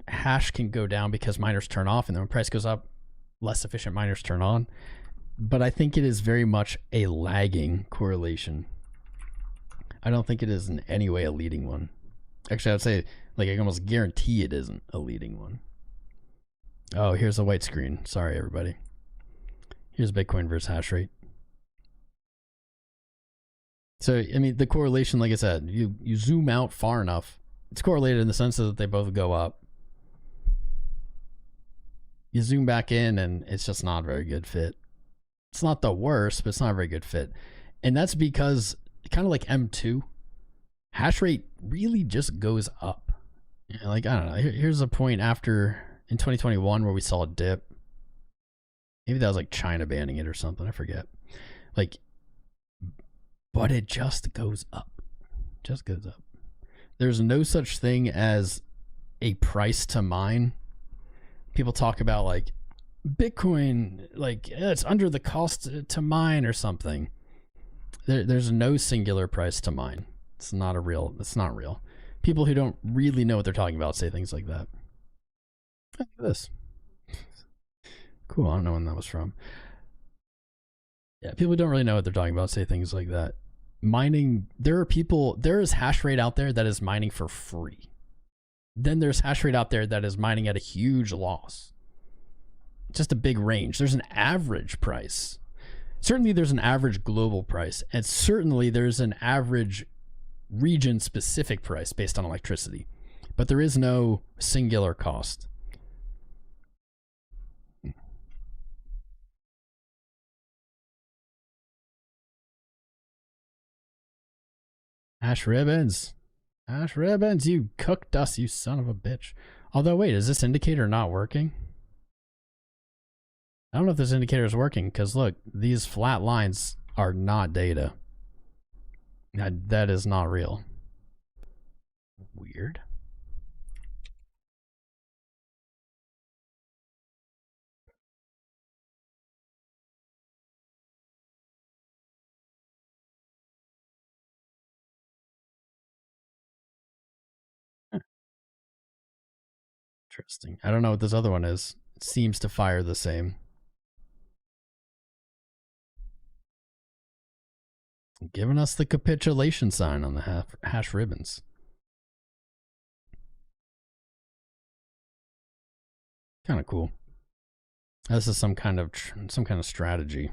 A: hash can go down because miners turn off, and then when price goes up, less efficient miners turn on. But I think it is very much a lagging correlation. I don't think it is in any way a leading one. Actually, I would say, like, I can almost guarantee it isn't a leading one. Oh, here's a white screen. Sorry, everybody. Here's Bitcoin versus hash rate. So, I mean, the correlation, like I said, you zoom out far enough, It's correlated in the sense that they both go up. You zoom back in and it's just not a very good fit. It's not the worst, but it's not a very good fit. And that's because, kind of like M2, hash rate really just goes up. You know, like, I don't know. Here's a point after, in 2021, where we saw a dip. Maybe that was like China banning it or something. I forget. Like, but it just goes up. Just goes up. There's no such thing as a price to mine. People talk about like Bitcoin, like it's under the cost to mine or something. There's no singular price to mine. It's not real. People who don't really know what they're talking about say things like that. Look at this. Cool. I don't know when that was from. Yeah, people who don't really know what they're talking about say things like that. Mining, there is hash rate out there that is mining for free. Then there's hash rate out there that is mining at a huge loss. Just a big range. There's an average price. Certainly there's an average global price, and certainly there's an average region specific price based on electricity, but there is no singular cost. Hash ribbons. Hash ribbons, you cooked us, you son of a bitch. Although, wait, is this indicator not working? I don't know if this indicator is working, because look, these flat lines are not data. That is not real. Weird. Interesting. I don't know what this other one is. It seems to fire the same. Giving us the capitulation sign on the hash ribbons. Kind of cool. This is some kind of strategy.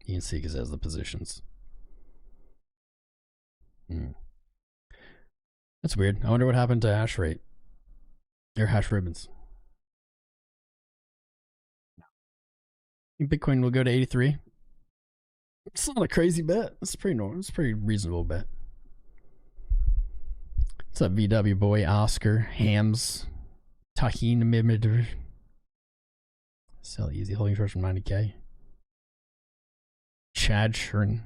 A: You can see because it has the positions. That's weird. I wonder what happened to hash rate. Your hash ribbons. I think Bitcoin will go to 83. It's not a crazy bet. It's pretty normal. It's a pretty reasonable bet. What's up, VW boy, Oscar, Hams, Tahine Mimider. Sell easy, holding short from 90K. Chad Shern,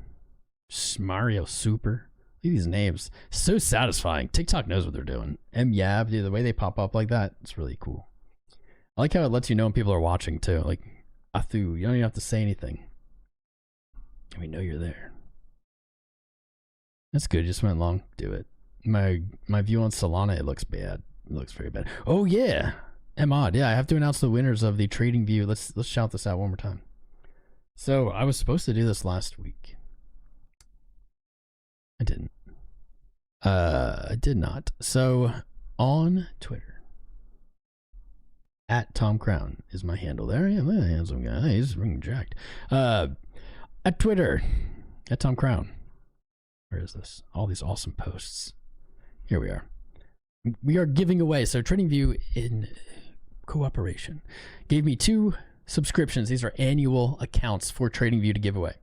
A: Mario Super. Look at these names. So satisfying. TikTok knows what they're doing. 𝐿, dude, the way they pop up like that, it's really cool. I like how it lets you know when people are watching too. Like, Athu, you don't even have to say anything. And we know you're there. That's good. Just went long. Do it. My view on Solana, it looks bad. It looks very bad. Oh yeah, 𝐿𝐷. Yeah, I have to announce the winners of the Trading View. Let's shout this out one more time. So I was supposed to do this last week. I didn't. I did not. So on Twitter, @TomCrown is my handle there. Yeah, my handsome guy. He's ring jacked. At Twitter, @TomCrown. Where is this? All these awesome posts. Here we are. We are giving away. So TradingView, in cooperation, gave me 2 subscriptions. These are annual accounts for TradingView to give away.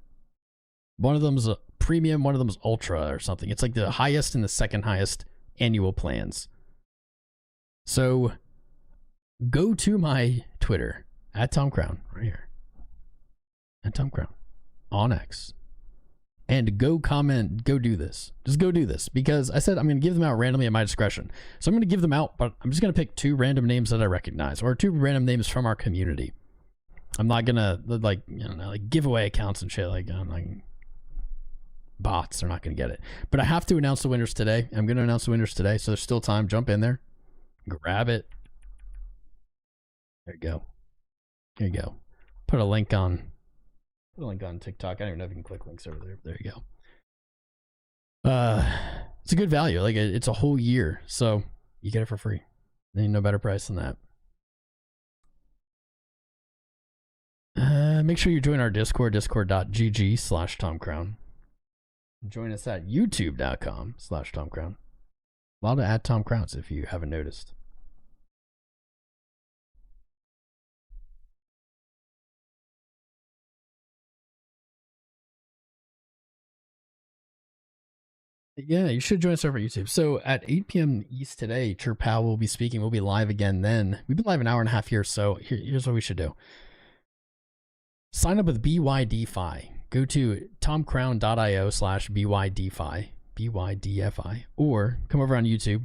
A: One of them is a premium, one of them is ultra or something. It's like the highest and the second highest annual plans. So go to my Twitter, @TomCrown, right here. @TomCrown on X. And go comment, go do this. Just go do this. Because I said I'm going to give them out randomly at my discretion. So I'm going to give them out, but I'm just going to pick 2 random names that I recognize, or 2 random names from our community. I'm not going to, like, you know, like giveaway accounts and shit. Like, I'm like, bots are not going to get it. But I have to announce the winners today. I'm going to announce the winners today. So there's still time. Jump in there. Grab it. There you go. There you go. Put a link on TikTok. I don't even know if you can click links over there. There you go. It's a good value. Like, it's a whole year, so you get it for free. There ain't no better price than that. Make sure you join our Discord, discord.gg/TomCrown. Join us at youtube.com/TomCrown. A lot of @TomCrowns if you haven't noticed. Yeah, you should join us over at YouTube. So at 8 p.m. East today, Chirp Powell will be speaking. We'll be live again then. We've been live an hour and a half here, so here's what we should do. Sign up with BYDFi. Go to tomcrown.io/BYDFi, BYDFI, or come over on YouTube.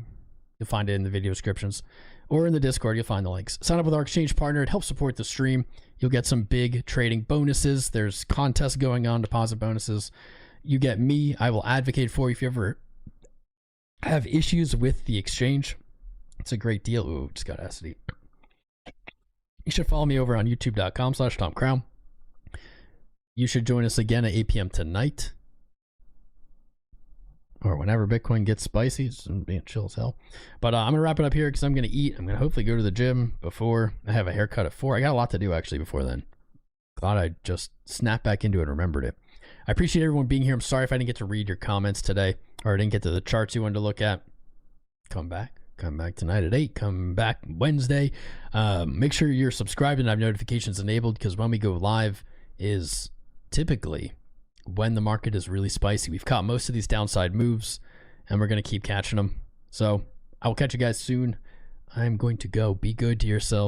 A: You'll find it in the video descriptions, or in the Discord, you'll find the links. Sign up with our exchange partner. It helps support the stream. You'll get some big trading bonuses. There's contests going on, deposit bonuses. You get me. I will advocate for you if you ever have issues with the exchange. It's a great deal. Ooh, just got acid. You should follow me over on youtube.com/TomCrown. You should join us again at 8 p.m. tonight, or whenever Bitcoin gets spicy. It's being chill as hell. But I'm gonna wrap it up here because I'm gonna eat. I'm gonna hopefully go to the gym before I have a haircut at 4. I got a lot to do actually before then. Glad I just snapped back into it and remembered it. I appreciate everyone being here. I'm sorry if I didn't get to read your comments today, or I didn't get to the charts you wanted to look at. Come back tonight at 8. Come back Wednesday. Make sure you're subscribed and have notifications enabled, because when we go live is typically when the market is really spicy. We've caught most of these downside moves, and we're going to keep catching them. So I will catch you guys soon. I'm going to go. Be good to yourselves.